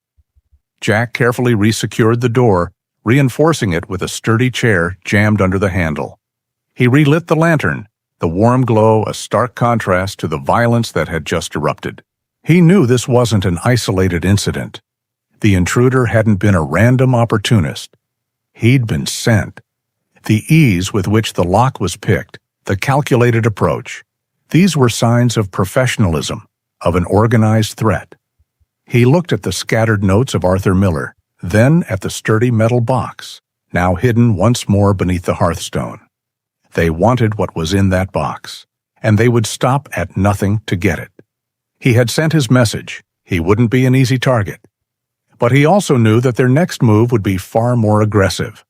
Jack carefully resecured the door, reinforcing it with a sturdy chair jammed under the handle. He relit the lantern, the warm glow a stark contrast to the violence that had just erupted. He knew this wasn't an isolated incident. The intruder hadn't been a random opportunist. He'd been sent. The ease with which the lock was picked, the calculated approach, these were signs of professionalism, of an organized threat. He looked at the scattered notes of Arthur Miller, then at the sturdy metal box, now hidden once more beneath the hearthstone. They wanted what was in that box, and they would stop at nothing to get it. He had sent his message. He wouldn't be an easy target. But he also knew that their next move would be far more aggressive.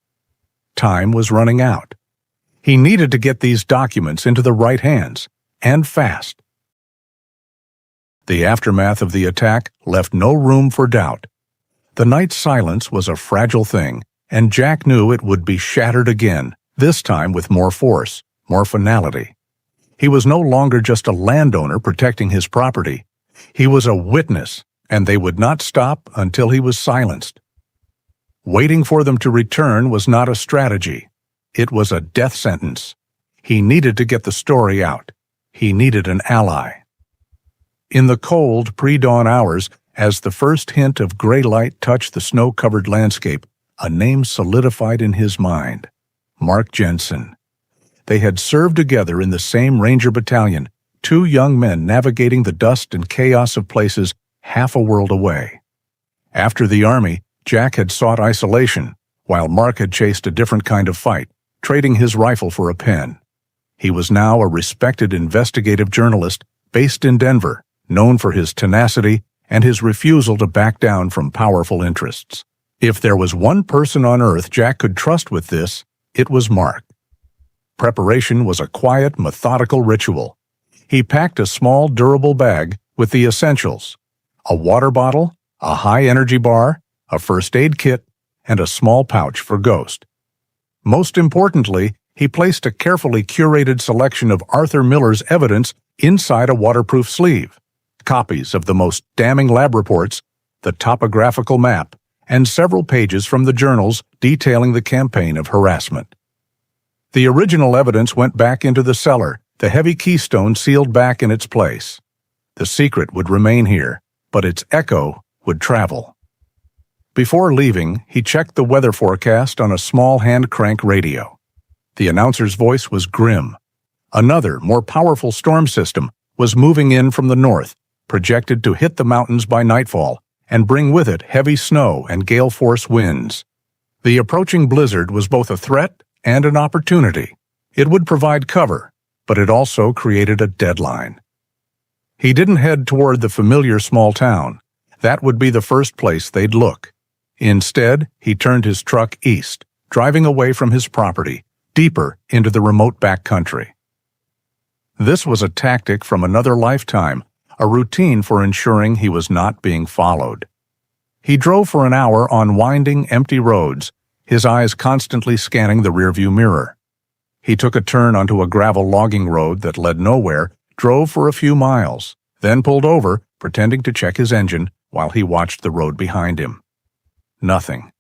Time was running out. He needed to get these documents into the right hands, and fast. The aftermath of the attack left no room for doubt. The night's silence was a fragile thing, and Jack knew it would be shattered again, this time with more force, more finality. He was no longer just a landowner protecting his property. He was a witness, and they would not stop until he was silenced. Waiting for them to return was not a strategy. It was a death sentence. He needed to get the story out. He needed an ally. In the cold, pre-dawn hours, as the first hint of gray light touched the snow-covered landscape, a name solidified in his mind. Mark Jensen. They had served together in the same Ranger battalion, two young men navigating the dust and chaos of places half a world away. After the Army, Jack had sought isolation, while Mark had chased a different kind of fight, trading his rifle for a pen. He was now a respected investigative journalist based in Denver, known for his tenacity and his refusal to back down from powerful interests. If there was one person on Earth Jack could trust with this, it was Mark. Preparation was a quiet, methodical ritual. He packed a small, durable bag with the essentials: a water bottle, a high-energy bar, a first aid kit, and a 9mm and a small pouch for Ghost. Most importantly, he placed a carefully curated selection of Arthur Miller's evidence inside a waterproof sleeve: copies of the most damning lab reports, the topographical map, and several pages from the journals detailing the campaign of harassment. The original evidence went back into the cellar, the heavy keystone sealed back in its place. The secret would remain here, but its echo would travel. Before leaving, he checked the weather forecast on a small hand-crank radio. The announcer's voice was grim. Another, more powerful storm system was moving in from the north, projected to hit the mountains by nightfall and bring with it heavy snow and gale-force winds. The approaching blizzard was both a threat and an opportunity. It would provide cover, but it also created a deadline. He didn't head toward the familiar small town. That would be the first place they'd look. Instead, he turned his truck east, driving away from his property, deeper into the remote backcountry. This was a tactic from another lifetime, a routine for ensuring he was not being followed. He drove for an hour on winding, empty roads, his eyes constantly scanning the rearview mirror. He took a turn onto a gravel logging road that led nowhere, drove for a few miles, then pulled over, pretending to check his engine while he watched the road behind him. Nothing.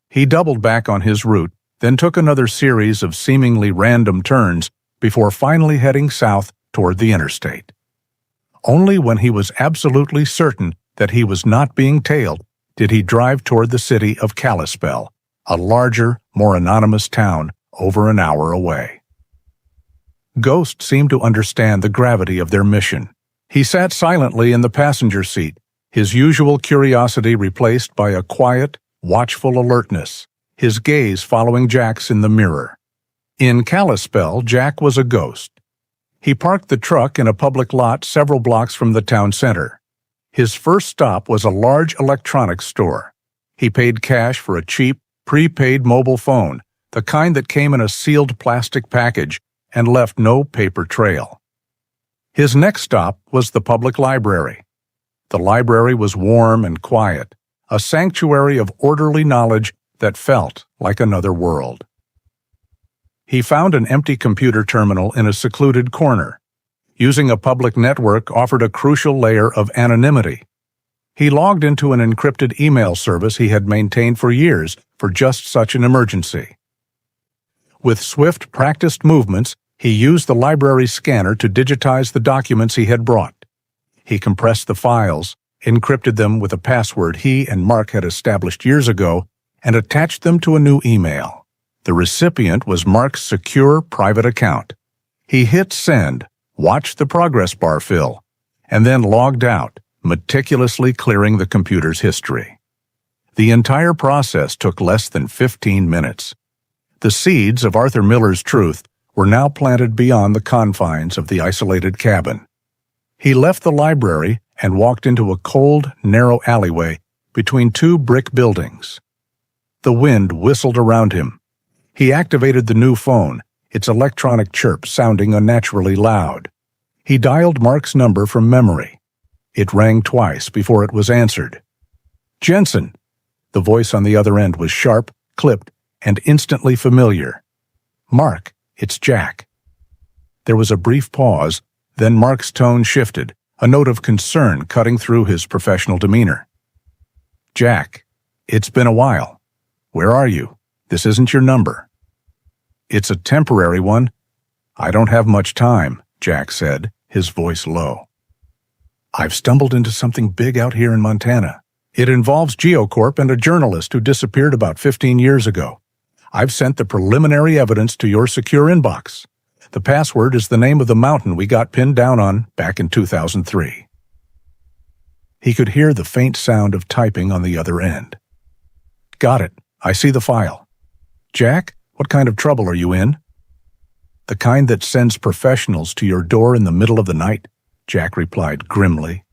He doubled back on his route, then took another series of seemingly random turns before finally heading south toward the interstate. Only when he was absolutely certain that he was not being tailed did he drive toward the city of Kalispell, a larger, more anonymous town over an hour away. Ghost seemed to understand the gravity of their mission. He sat silently in the passenger seat, his usual curiosity replaced by a quiet, watchful alertness, his gaze following Jack's in the mirror. In Kalispell, Jack was a ghost. He parked the truck in a public lot several blocks from the town center. His first stop was a large electronics store. He paid cash for a cheap, prepaid mobile phone, the kind that came in a sealed plastic package and left no paper trail. His next stop was the public library. The library was warm and quiet, a sanctuary of orderly knowledge that felt like another world. He found an empty computer terminal in a secluded corner. Using a public network offered a crucial layer of anonymity. He logged into an encrypted email service he had maintained for years for just such an emergency. With swift, practiced movements, he used the library scanner to digitize the documents he had brought. He compressed the files, encrypted them with a password he and Mark had established years ago, and attached them to a new email. The recipient was Mark's secure private account. He hit send, watched the progress bar fill, and then logged out, meticulously clearing the computer's history. The entire process took less than 15 minutes. The seeds of Arthur Miller's truth were now planted beyond the confines of the isolated cabin. He left the library and walked into a cold, narrow alleyway between two brick buildings. The wind whistled around him. He activated the new phone, its electronic chirp sounding unnaturally loud. He dialed Mark's number from memory. It rang twice before it was answered. "Jensen!" The voice on the other end was sharp, clipped, and instantly familiar. "Mark, it's Jack." There was a brief pause, then Mark's tone shifted, a note of concern cutting through his professional demeanor. "Jack, it's been a while. Where are you? This isn't your number." "It's a temporary one. I don't have much time," Jack said, his voice low. "I've stumbled into something big out here in Montana. It involves GeoCorp and a journalist who disappeared about 15 years ago. I've sent the preliminary evidence to your secure inbox. The password is the name of the mountain we got pinned down on back in 2003. He could hear the faint sound of typing on the other end. "Got it. I see the file. Jack, what kind of trouble are you in?" "The kind that sends professionals to your door in the middle of the night," Jack replied grimly.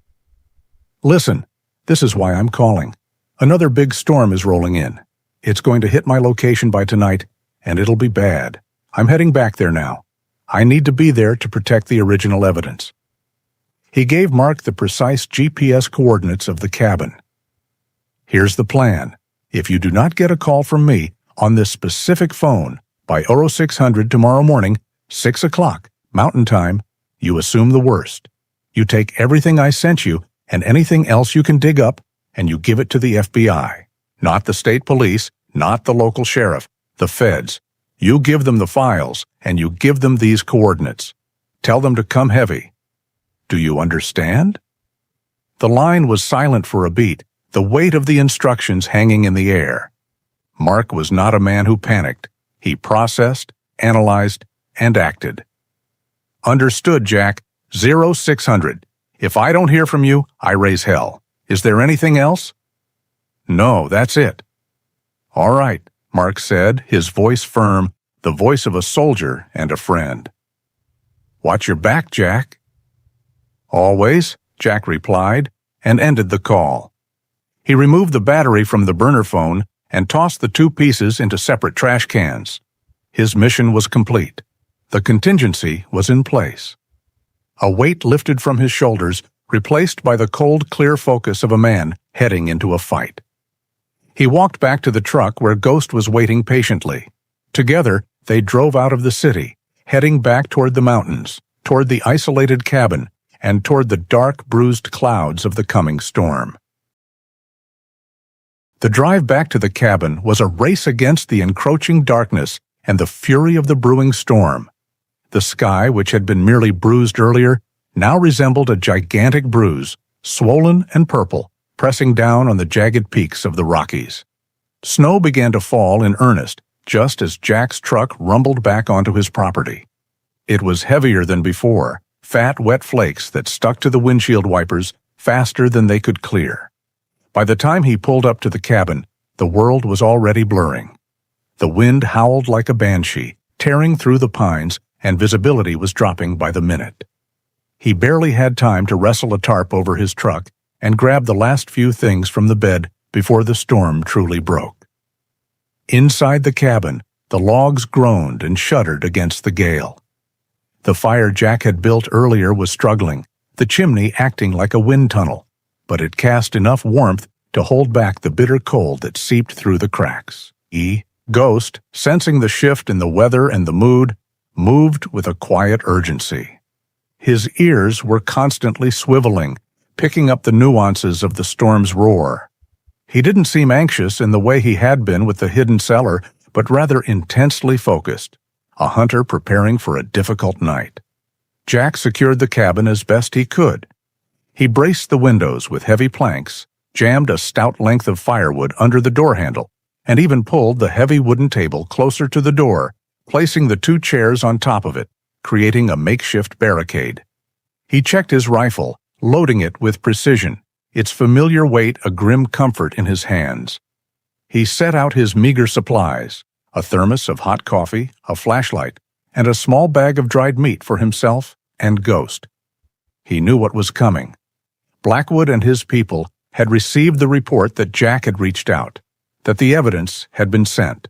"Listen, this is why I'm calling. Another big storm is rolling in. It's going to hit my location by tonight, and it'll be bad. I'm heading back there now. I need to be there to protect the original evidence." He gave Mark the precise GPS coordinates of the cabin. "Here's the plan. If you do not get a call from me on this specific phone by 0600 tomorrow morning, 6 o'clock, Mountain Time, you assume the worst. You take everything I sent you and anything else you can dig up, and you give it to the FBI. Not the state police, not the local sheriff, the feds. You give them the files, and you give them these coordinates. Tell them to come heavy. Do you understand? The line was silent for a beat, the weight of the instructions hanging in the air. Mark was not a man who panicked. He processed, analyzed, and acted. Understood, Jack. 0600. If I don't hear from you, I raise hell. Is there anything else? No, that's it. All right, Mark said, his voice firm, the voice of a soldier and a friend. Watch your back, Jack. Always, Jack replied, and ended the call. He removed the battery from the burner phone and tossed the two pieces into separate trash cans. His mission was complete. The contingency was in place. A weight lifted from his shoulders, replaced by the cold, clear focus of a man heading into a fight. He walked back to the truck where Ghost was waiting patiently. Together, they drove out of the city, heading back toward the mountains, toward the isolated cabin, and toward the dark, bruised clouds of the coming storm. The drive back to the cabin was a race against the encroaching darkness and the fury of the brewing storm. The sky, which had been merely bruised earlier, now resembled a gigantic bruise, swollen and purple, pressing down on the jagged peaks of the Rockies. Snow began to fall in earnest, just as Jack's truck rumbled back onto his property. It was heavier than before, fat, wet flakes that stuck to the windshield wipers faster than they could clear. By the time he pulled up to the cabin, the world was already blurring. The wind howled like a banshee, tearing through the pines, and visibility was dropping by the minute. He barely had time to wrestle a tarp over his truck and grab the last few things from the bed before the storm truly broke. Inside the cabin, the logs groaned and shuddered against the gale. The fire Jack had built earlier was struggling, the chimney acting like a wind tunnel, but it cast enough warmth to hold back the bitter cold that seeped through the cracks. Ghost, sensing the shift in the weather and the mood, moved with a quiet urgency. His ears were constantly swiveling, picking up the nuances of the storm's roar. He didn't seem anxious in the way he had been with the hidden cellar, but rather intensely focused, a hunter preparing for a difficult night. Jack secured the cabin as best he could. He braced the windows with heavy planks, jammed a stout length of firewood under the door handle, and even pulled the heavy wooden table closer to the door, placing the two chairs on top of it, creating a makeshift barricade. He checked his rifle, loading it with precision, its familiar weight a grim comfort in his hands. He set out his meager supplies, a thermos of hot coffee, a flashlight, and a small bag of dried meat for himself and Ghost. He knew what was coming. Blackwood and his people had received the report that Jack had reached out, that the evidence had been sent.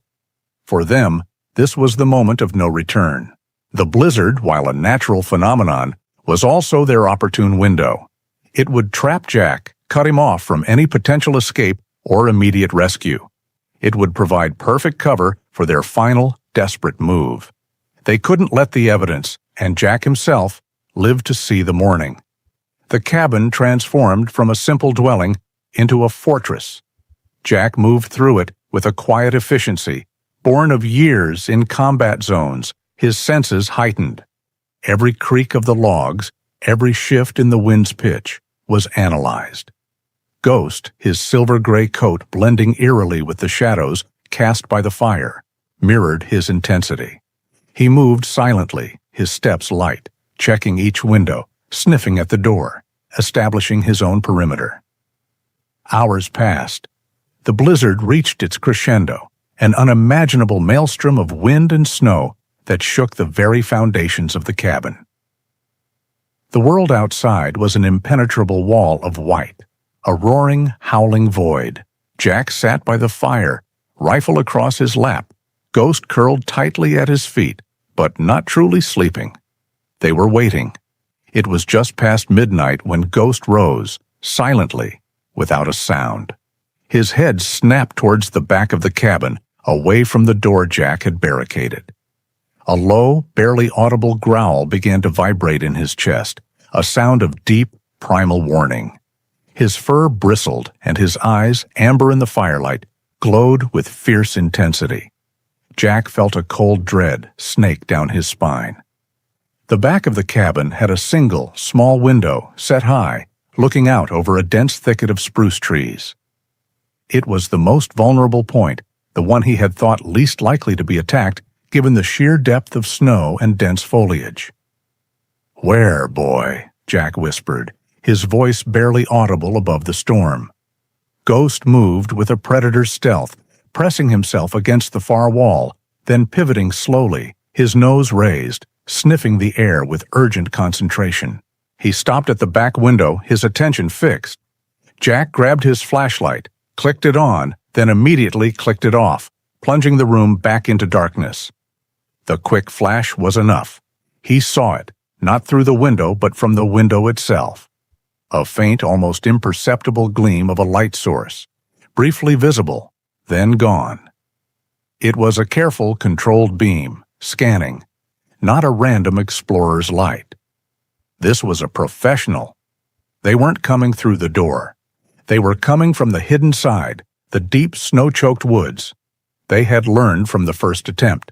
For them, this was the moment of no return. The blizzard, while a natural phenomenon, was also their opportune window. It would trap Jack, cut him off from any potential escape or immediate rescue. It would provide perfect cover for their final, desperate move. They couldn't let the evidence, and Jack himself, live to see the morning. The cabin transformed from a simple dwelling into a fortress. Jack moved through it with a quiet efficiency, born of years in combat zones, his senses heightened. Every creak of the logs, every shift in the wind's pitch, was analyzed. Ghost, his silver-gray coat blending eerily with the shadows cast by the fire, mirrored his intensity. He moved silently, his steps light, checking each window, sniffing at the door, establishing his own perimeter. Hours passed. The blizzard reached its crescendo, an unimaginable maelstrom of wind and snow that shook the very foundations of the cabin. The world outside was an impenetrable wall of white, a roaring, howling void. Jack sat by the fire, rifle across his lap, Ghost curled tightly at his feet, but not truly sleeping. They were waiting. It was just past midnight when Ghost rose, silently, without a sound. His head snapped towards the back of the cabin, away from the door Jack had barricaded. A low, barely audible growl began to vibrate in his chest, a sound of deep, primal warning. His fur bristled, and his eyes, amber in the firelight, glowed with fierce intensity. Jack felt a cold dread snake down his spine. The back of the cabin had a single, small window, set high, looking out over a dense thicket of spruce trees. It was the most vulnerable point, the one he had thought least likely to be attacked, given the sheer depth of snow and dense foliage. "Where, boy?" Jack whispered, his voice barely audible above the storm. Ghost moved with a predator's stealth, pressing himself against the far wall, then pivoting slowly, his nose raised, sniffing the air with urgent concentration. He stopped at the back window, his attention fixed. Jack grabbed his flashlight, clicked it on, then immediately clicked it off, plunging the room back into darkness. The quick flash was enough. He saw it, not through the window but from the window itself. A faint, almost imperceptible gleam of a light source, briefly visible, then gone. It was a careful, controlled beam, scanning, not a random explorer's light. This was a professional. They weren't coming through the door. They were coming from the hidden side, the deep, snow-choked woods. They had learned from the first attempt.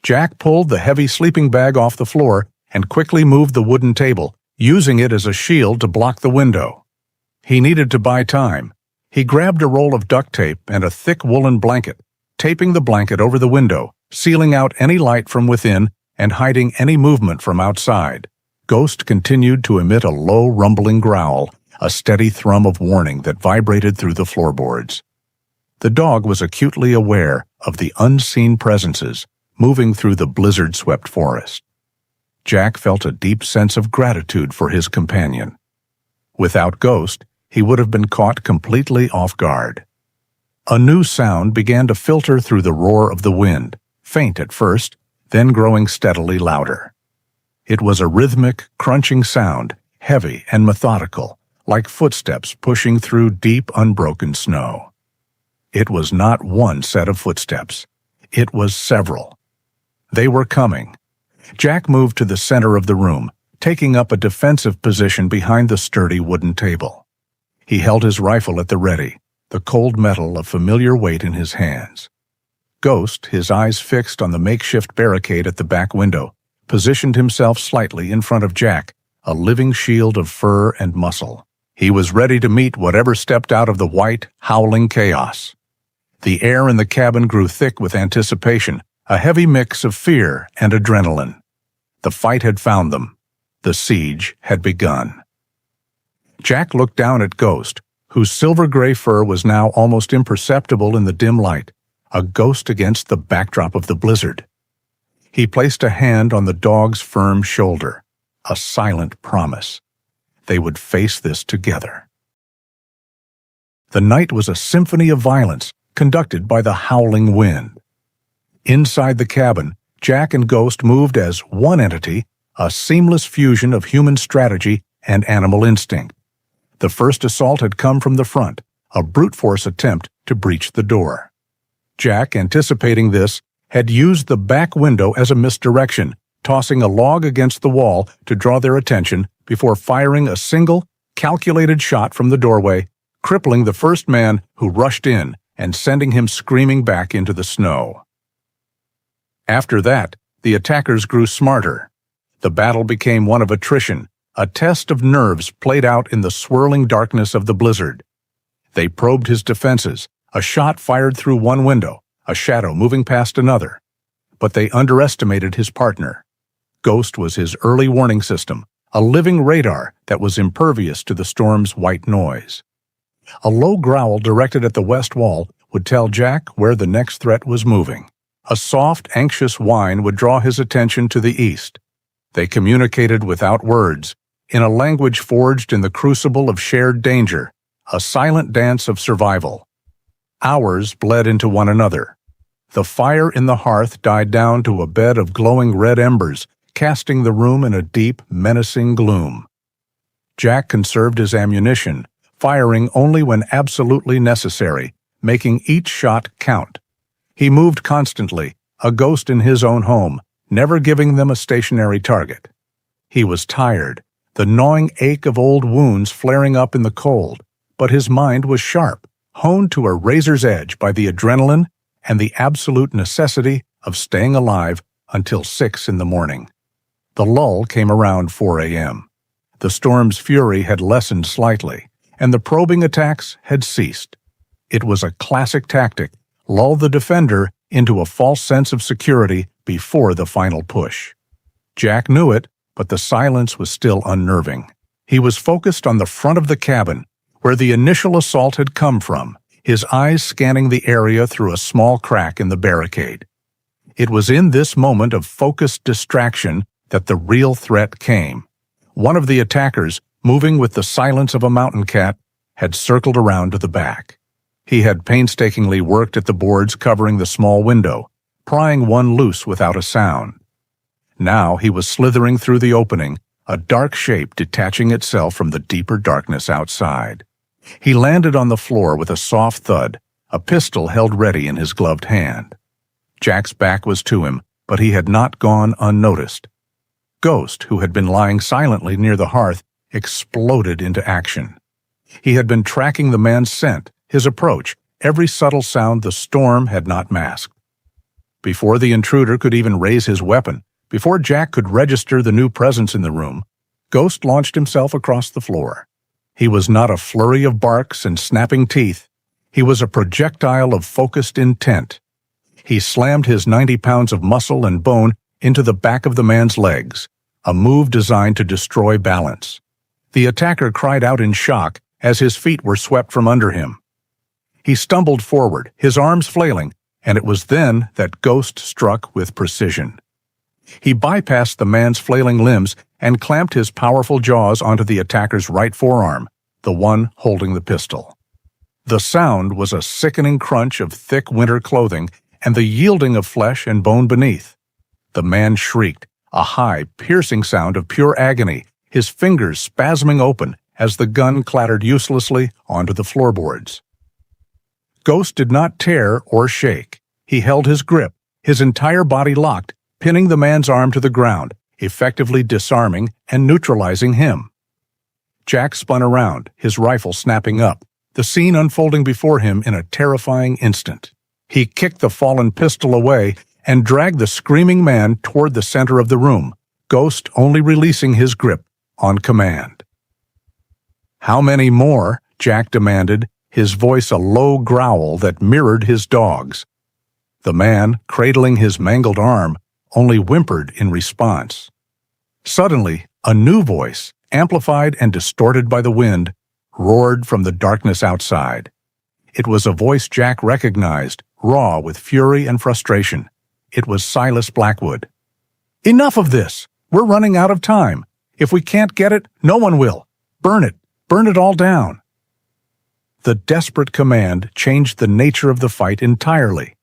Jack pulled the heavy sleeping bag off the floor and quickly moved the wooden table, using it as a shield to block the window. He needed to buy time. He grabbed a roll of duct tape and a thick woolen blanket, taping the blanket over the window, sealing out any light from within and hiding any movement from outside. Ghost continued to emit a low, rumbling growl, a steady thrum of warning that vibrated through the floorboards. The dog was acutely aware of the unseen presences moving through the blizzard-swept forest. Jack felt a deep sense of gratitude for his companion. Without Ghost, he would have been caught completely off guard. A new sound began to filter through the roar of the wind, faint at first, then growing steadily louder. It was a rhythmic, crunching sound, heavy and methodical, like footsteps pushing through deep, unbroken snow. It was not one set of footsteps. It was several. They were coming. Jack moved to the center of the room, taking up a defensive position behind the sturdy wooden table. He held his rifle at the ready, the cold metal of familiar weight in his hands. Ghost, his eyes fixed on the makeshift barricade at the back window, positioned himself slightly in front of Jack, a living shield of fur and muscle. He was ready to meet whatever stepped out of the white, howling chaos. The air in the cabin grew thick with anticipation, a heavy mix of fear and adrenaline. The fight had found them. The siege had begun. Jack looked down at Ghost, whose silver-gray fur was now almost imperceptible in the dim light, a ghost against the backdrop of the blizzard. He placed a hand on the dog's firm shoulder, a silent promise. They would face this together. The night was a symphony of violence, conducted by the howling wind. Inside the cabin, Jack and Ghost moved as one entity, a seamless fusion of human strategy and animal instinct. The first assault had come from the front, a brute force attempt to breach the door. Jack, anticipating this, had used the back window as a misdirection, tossing a log against the wall to draw their attention before firing a single, calculated shot from the doorway, crippling the first man who rushed in and sending him screaming back into the snow. After that, the attackers grew smarter. The battle became one of attrition, a test of nerves played out in the swirling darkness of the blizzard. They probed his defenses, a shot fired through one window, a shadow moving past another. But they underestimated his partner. Ghost was his early warning system, a living radar that was impervious to the storm's white noise. A low growl directed at the west wall would tell Jack where the next threat was moving. A soft, anxious whine would draw his attention to the east. They communicated without words, in a language forged in the crucible of shared danger, a silent dance of survival. Hours bled into one another. The fire in the hearth died down to a bed of glowing red embers, casting the room in a deep, menacing gloom. Jack conserved his ammunition, firing only when absolutely necessary, making each shot count. He moved constantly, a ghost in his own home, never giving them a stationary target. He was tired, the gnawing ache of old wounds flaring up in the cold, but his mind was sharp, honed to a razor's edge by the adrenaline and the absolute necessity of staying alive until 6 in the morning. The lull came around 4 a.m. The storm's fury had lessened slightly, and the probing attacks had ceased. It was a classic tactic: lull the defender into a false sense of security before the final push. Jack knew it, but the silence was still unnerving. He was focused on the front of the cabin, where the initial assault had come from, his eyes scanning the area through a small crack in the barricade. It was in this moment of focused distraction that the real threat came. One of the attackers, moving with the silence of a mountain cat, had circled around to the back. He had painstakingly worked at the boards covering the small window, prying one loose without a sound. Now he was slithering through the opening, a dark shape detaching itself from the deeper darkness outside. He landed on the floor with a soft thud, a pistol held ready in his gloved hand. Jack's back was to him, but he had not gone unnoticed. Ghost, who had been lying silently near the hearth, exploded into action. He had been tracking the man's scent, his approach, every subtle sound the storm had not masked. Before the intruder could even raise his weapon, before Jack could register the new presence in the room, Ghost launched himself across the floor. He was not a flurry of barks and snapping teeth. He was a projectile of focused intent. He slammed his 90 pounds of muscle and bone into the back of the man's legs, a move designed to destroy balance. The attacker cried out in shock as his feet were swept from under him. He stumbled forward, his arms flailing, and it was then that Ghost struck with precision. He bypassed the man's flailing limbs and clamped his powerful jaws onto the attacker's right forearm, the one holding the pistol. The sound was a sickening crunch of thick winter clothing and the yielding of flesh and bone beneath. The man shrieked, a high, piercing sound of pure agony, his fingers spasming open as the gun clattered uselessly onto the floorboards. Ghost did not tear or shake. He held his grip, his entire body locked, pinning the man's arm to the ground, effectively disarming and neutralizing him. Jack spun around, his rifle snapping up, the scene unfolding before him in a terrifying instant. He kicked the fallen pistol away and dragged the screaming man toward the center of the room, Ghost only releasing his grip on command. "How many more?" Jack demanded, his voice a low growl that mirrored his dog's. The man, cradling his mangled arm, only whimpered in response. Suddenly, a new voice, amplified and distorted by the wind, roared from the darkness outside. It was a voice Jack recognized, raw with fury and frustration. It was Silas Blackwood. "Enough of this! We're running out of time. If we can't get it, no one will. Burn it! Burn it all down!" The desperate command changed the nature of the fight entirely.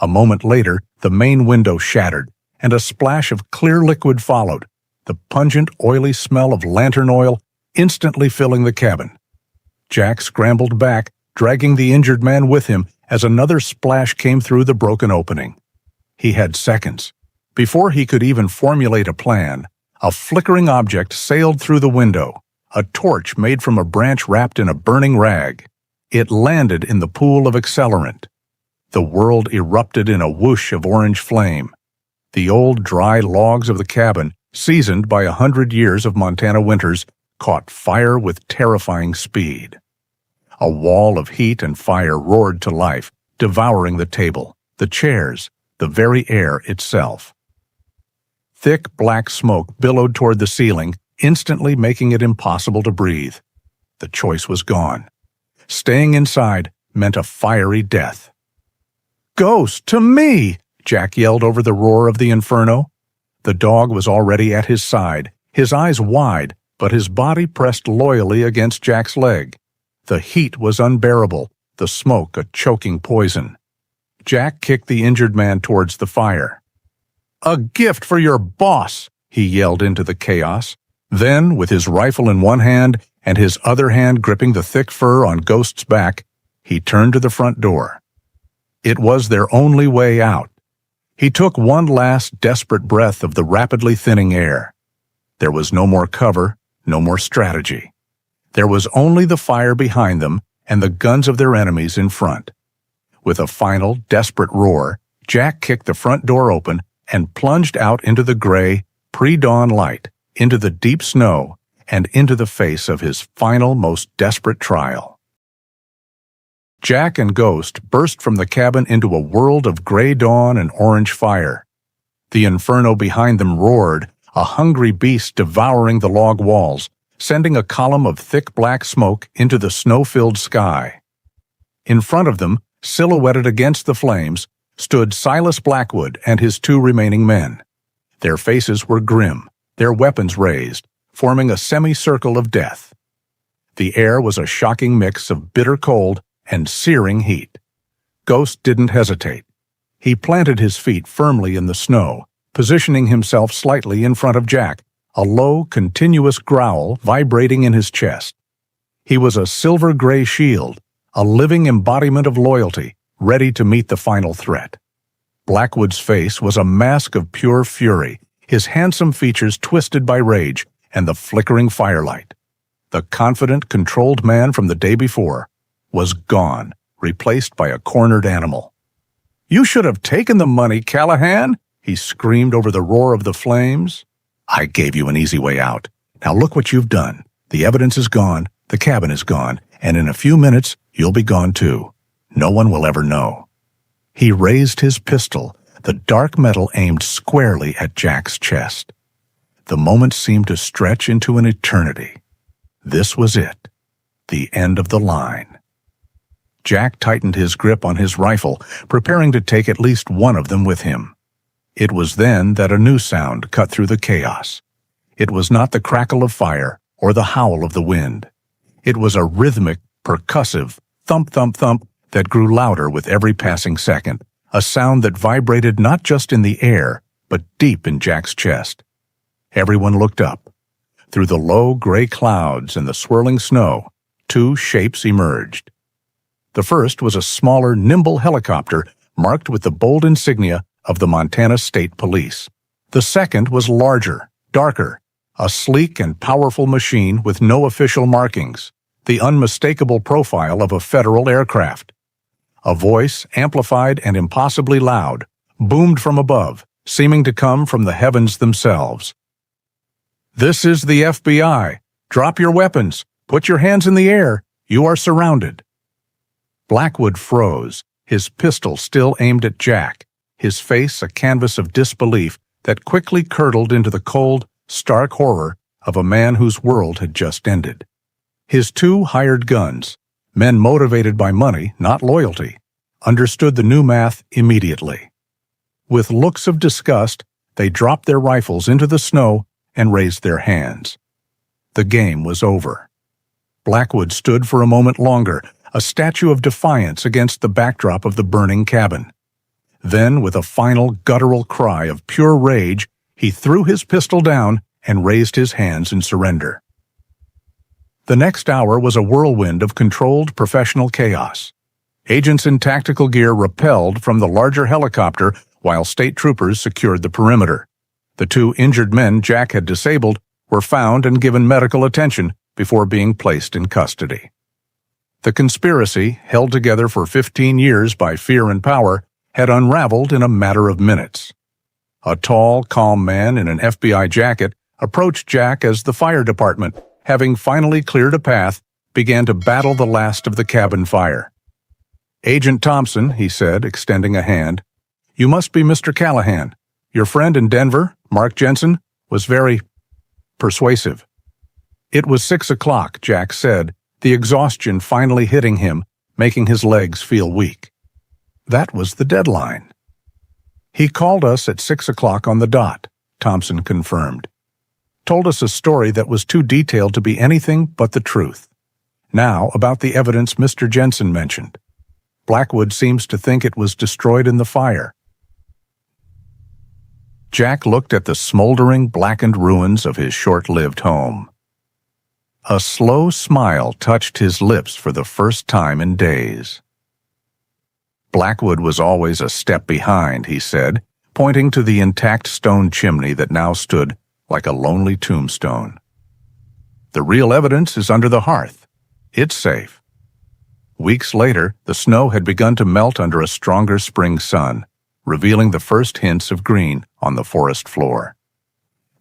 A moment later, the main window shattered, and a splash of clear liquid followed, the pungent, oily smell of lantern oil instantly filling the cabin. Jack scrambled back, dragging the injured man with him as another splash came through the broken opening. He had seconds. Before he could even formulate a plan, a flickering object sailed through the window, a torch made from a branch wrapped in a burning rag. It landed in the pool of accelerant. The world erupted in a whoosh of orange flame. The old dry logs of the cabin, seasoned by 100 years of Montana winters, caught fire with terrifying speed. A wall of heat and fire roared to life, devouring the table, the chairs, the very air itself. Thick black smoke billowed toward the ceiling, instantly making it impossible to breathe. The choice was gone. Staying inside meant a fiery death. "Ghost, to me!" Jack yelled over the roar of the inferno. The dog was already at his side, his eyes wide, but his body pressed loyally against Jack's leg. The heat was unbearable, the smoke a choking poison. Jack kicked the injured man towards the fire. "A gift for your boss!" he yelled into the chaos. Then, with his rifle in one hand and his other hand gripping the thick fur on Ghost's back, he turned to the front door. It was their only way out. He took one last desperate breath of the rapidly thinning air. There was no more cover, no more strategy. There was only the fire behind them and the guns of their enemies in front. With a final, desperate roar, Jack kicked the front door open and plunged out into the gray, pre-dawn light, into the deep snow, and into the face of his final, most desperate trial. Jack and Ghost burst from the cabin into a world of gray dawn and orange fire. The inferno behind them roared, a hungry beast devouring the log walls, sending a column of thick black smoke into the snow-filled sky. In front of them, silhouetted against the flames, stood Silas Blackwood and his two remaining men. Their faces were grim, their weapons raised, forming a semicircle of death. The air was a shocking mix of bitter cold and searing heat. Ghost didn't hesitate. He planted his feet firmly in the snow, positioning himself slightly in front of Jack, a low, continuous growl vibrating in his chest. He was a silver-gray shield, a living embodiment of loyalty, ready to meet the final threat. Blackwood's face was a mask of pure fury, his handsome features twisted by rage and the flickering firelight. The confident, controlled man from the day before was gone, replaced by a cornered animal. "You should have taken the money, Callahan!" he screamed over the roar of the flames. "I gave you an easy way out. Now look what you've done. The evidence is gone, the cabin is gone, and in a few minutes you'll be gone too. No one will ever know." He raised his pistol, the dark metal aimed squarely at Jack's chest. The moment seemed to stretch into an eternity. This was it, the end of the line. Jack tightened his grip on his rifle, preparing to take at least one of them with him. It was then that a new sound cut through the chaos. It was not the crackle of fire or the howl of the wind. It was a rhythmic, percussive thump, thump, thump that grew louder with every passing second, a sound that vibrated not just in the air, but deep in Jack's chest. Everyone looked up. Through the low gray clouds and the swirling snow, two shapes emerged. The first was a smaller, nimble helicopter marked with the bold insignia of the Montana State Police. The second was larger, darker, a sleek and powerful machine with no official markings, the unmistakable profile of a federal aircraft. A voice, amplified and impossibly loud, boomed from above, seeming to come from the heavens themselves. "This is the FBI. Drop your weapons. Put your hands in the air. You are surrounded." Blackwood froze, his pistol still aimed at Jack, his face a canvas of disbelief that quickly curdled into the cold, stark horror of a man whose world had just ended. His two hired guns, men motivated by money, not loyalty, understood the new math immediately. With looks of disgust, they dropped their rifles into the snow and raised their hands. The game was over. Blackwood stood for a moment longer, a statue of defiance against the backdrop of the burning cabin. Then, with a final guttural cry of pure rage, he threw his pistol down and raised his hands in surrender. The next hour was a whirlwind of controlled professional chaos. Agents in tactical gear rappelled from the larger helicopter while state troopers secured the perimeter. The two injured men Jack had disabled were found and given medical attention before being placed in custody. The conspiracy, held together for 15 years by fear and power, had unraveled in a matter of minutes. A tall, calm man in an FBI jacket approached Jack as the fire department, having finally cleared a path, began to battle the last of the cabin fire. "Agent Thompson," he said, extending a hand, "you must be Mr. Callahan. Your friend in Denver, Mark Jensen, was very persuasive." It was 6 o'clock, Jack said, the exhaustion finally hitting him, making his legs feel weak. That was the deadline. "He called us at 6 o'clock on the dot," Thompson confirmed. "Told us a story that was too detailed to be anything but the truth. Now, about the evidence Mr. Jensen mentioned. Blackwood seems to think it was destroyed in the fire." Jack looked at the smoldering, blackened ruins of his short-lived home. A slow smile touched his lips for the first time in days. Blackwood was always a step behind, he said, pointing to the intact stone chimney that now stood like a lonely tombstone. The real evidence is under the hearth. It's safe. Weeks later, the snow had begun to melt under a stronger spring sun, revealing the first hints of green on the forest floor.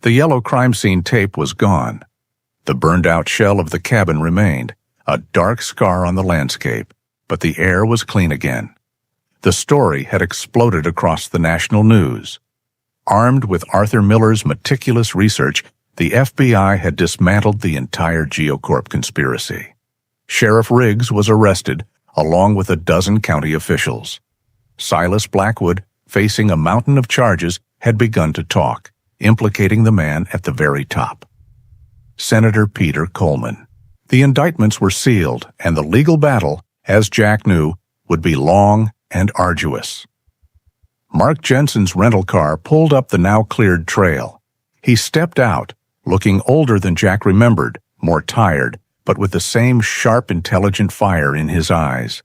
The yellow crime scene tape was gone. The burned-out shell of the cabin remained, a dark scar on the landscape, but the air was clean again. The story had exploded across the national news. Armed with Arthur Miller's meticulous research, the FBI had dismantled the entire GeoCorp conspiracy. Sheriff Riggs was arrested, along with a dozen county officials. Silas Blackwood, facing a mountain of charges, had begun to talk, implicating the man at the very top. Senator Peter Coleman. The indictments were sealed, and the legal battle, as Jack knew, would be long and arduous. Mark Jensen's rental car pulled up the now-cleared trail. He stepped out, looking older than Jack remembered, more tired, but with the same sharp, intelligent fire in his eyes.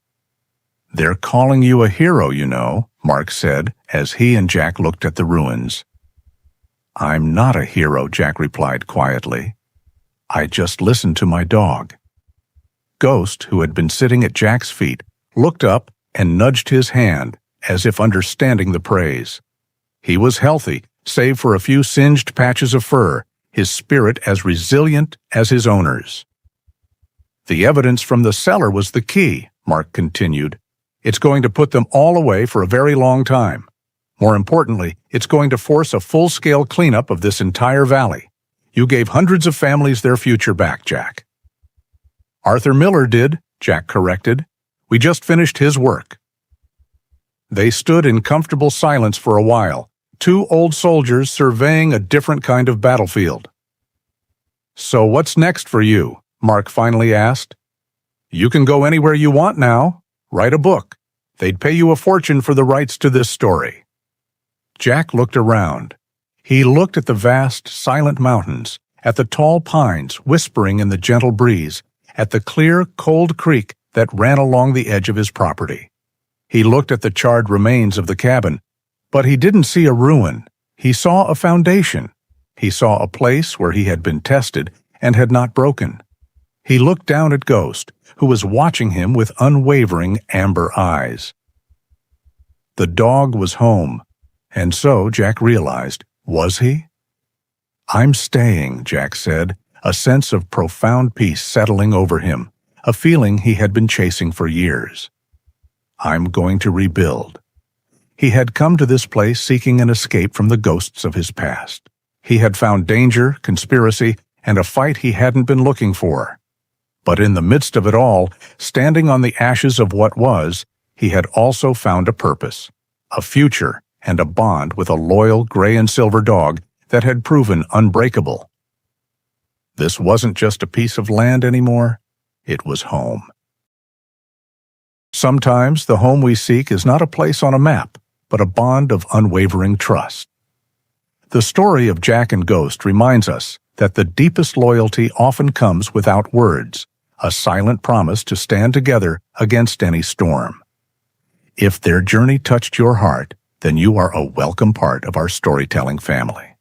"They're calling you a hero, you know," Mark said, as he and Jack looked at the ruins. "I'm not a hero," Jack replied quietly. "I just listened to my dog." Ghost, who had been sitting at Jack's feet, looked up and nudged his hand, as if understanding the praise. He was healthy, save for a few singed patches of fur, his spirit as resilient as his owner's. "The evidence from the cellar was the key," Mark continued. "It's going to put them all away for a very long time. More importantly, it's going to force a full-scale cleanup of this entire valley. You gave hundreds of families their future back, Jack." "Arthur Miller did," Jack corrected. "We just finished his work." They stood in comfortable silence for a while, two old soldiers surveying a different kind of battlefield. "So what's next for you?" Mark finally asked. "You can go anywhere you want now. Write a book. They'd pay you a fortune for the rights to this story." Jack looked around. He looked at the vast, silent mountains, at the tall pines whispering in the gentle breeze, at the clear, cold creek that ran along the edge of his property. He looked at the charred remains of the cabin, but he didn't see a ruin. He saw a foundation. He saw a place where he had been tested and had not broken. He looked down at Ghost, who was watching him with unwavering amber eyes. The dog was home, and so, Jack realized, was he? "I'm staying," Jack said, a sense of profound peace settling over him, a feeling he had been chasing for years. "I'm going to rebuild." He had come to this place seeking an escape from the ghosts of his past. He had found danger, conspiracy, and a fight he hadn't been looking for. But in the midst of it all, standing on the ashes of what was, he had also found a purpose, a future, and a bond with a loyal gray and silver dog that had proven unbreakable. This wasn't just a piece of land anymore, it was home. Sometimes the home we seek is not a place on a map, but a bond of unwavering trust. The story of Jack and Ghost reminds us that the deepest loyalty often comes without words, a silent promise to stand together against any storm. If their journey touched your heart, then you are a welcome part of our storytelling family.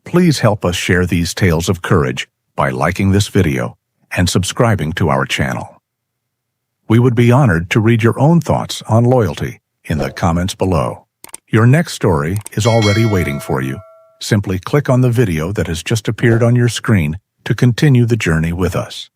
Please help us share these tales of courage by liking this video and subscribing to our channel. We would be honored to read your own thoughts on loyalty in the comments below. Your next story is already waiting for you. Simply click on the video that has just appeared on your screen to continue the journey with us.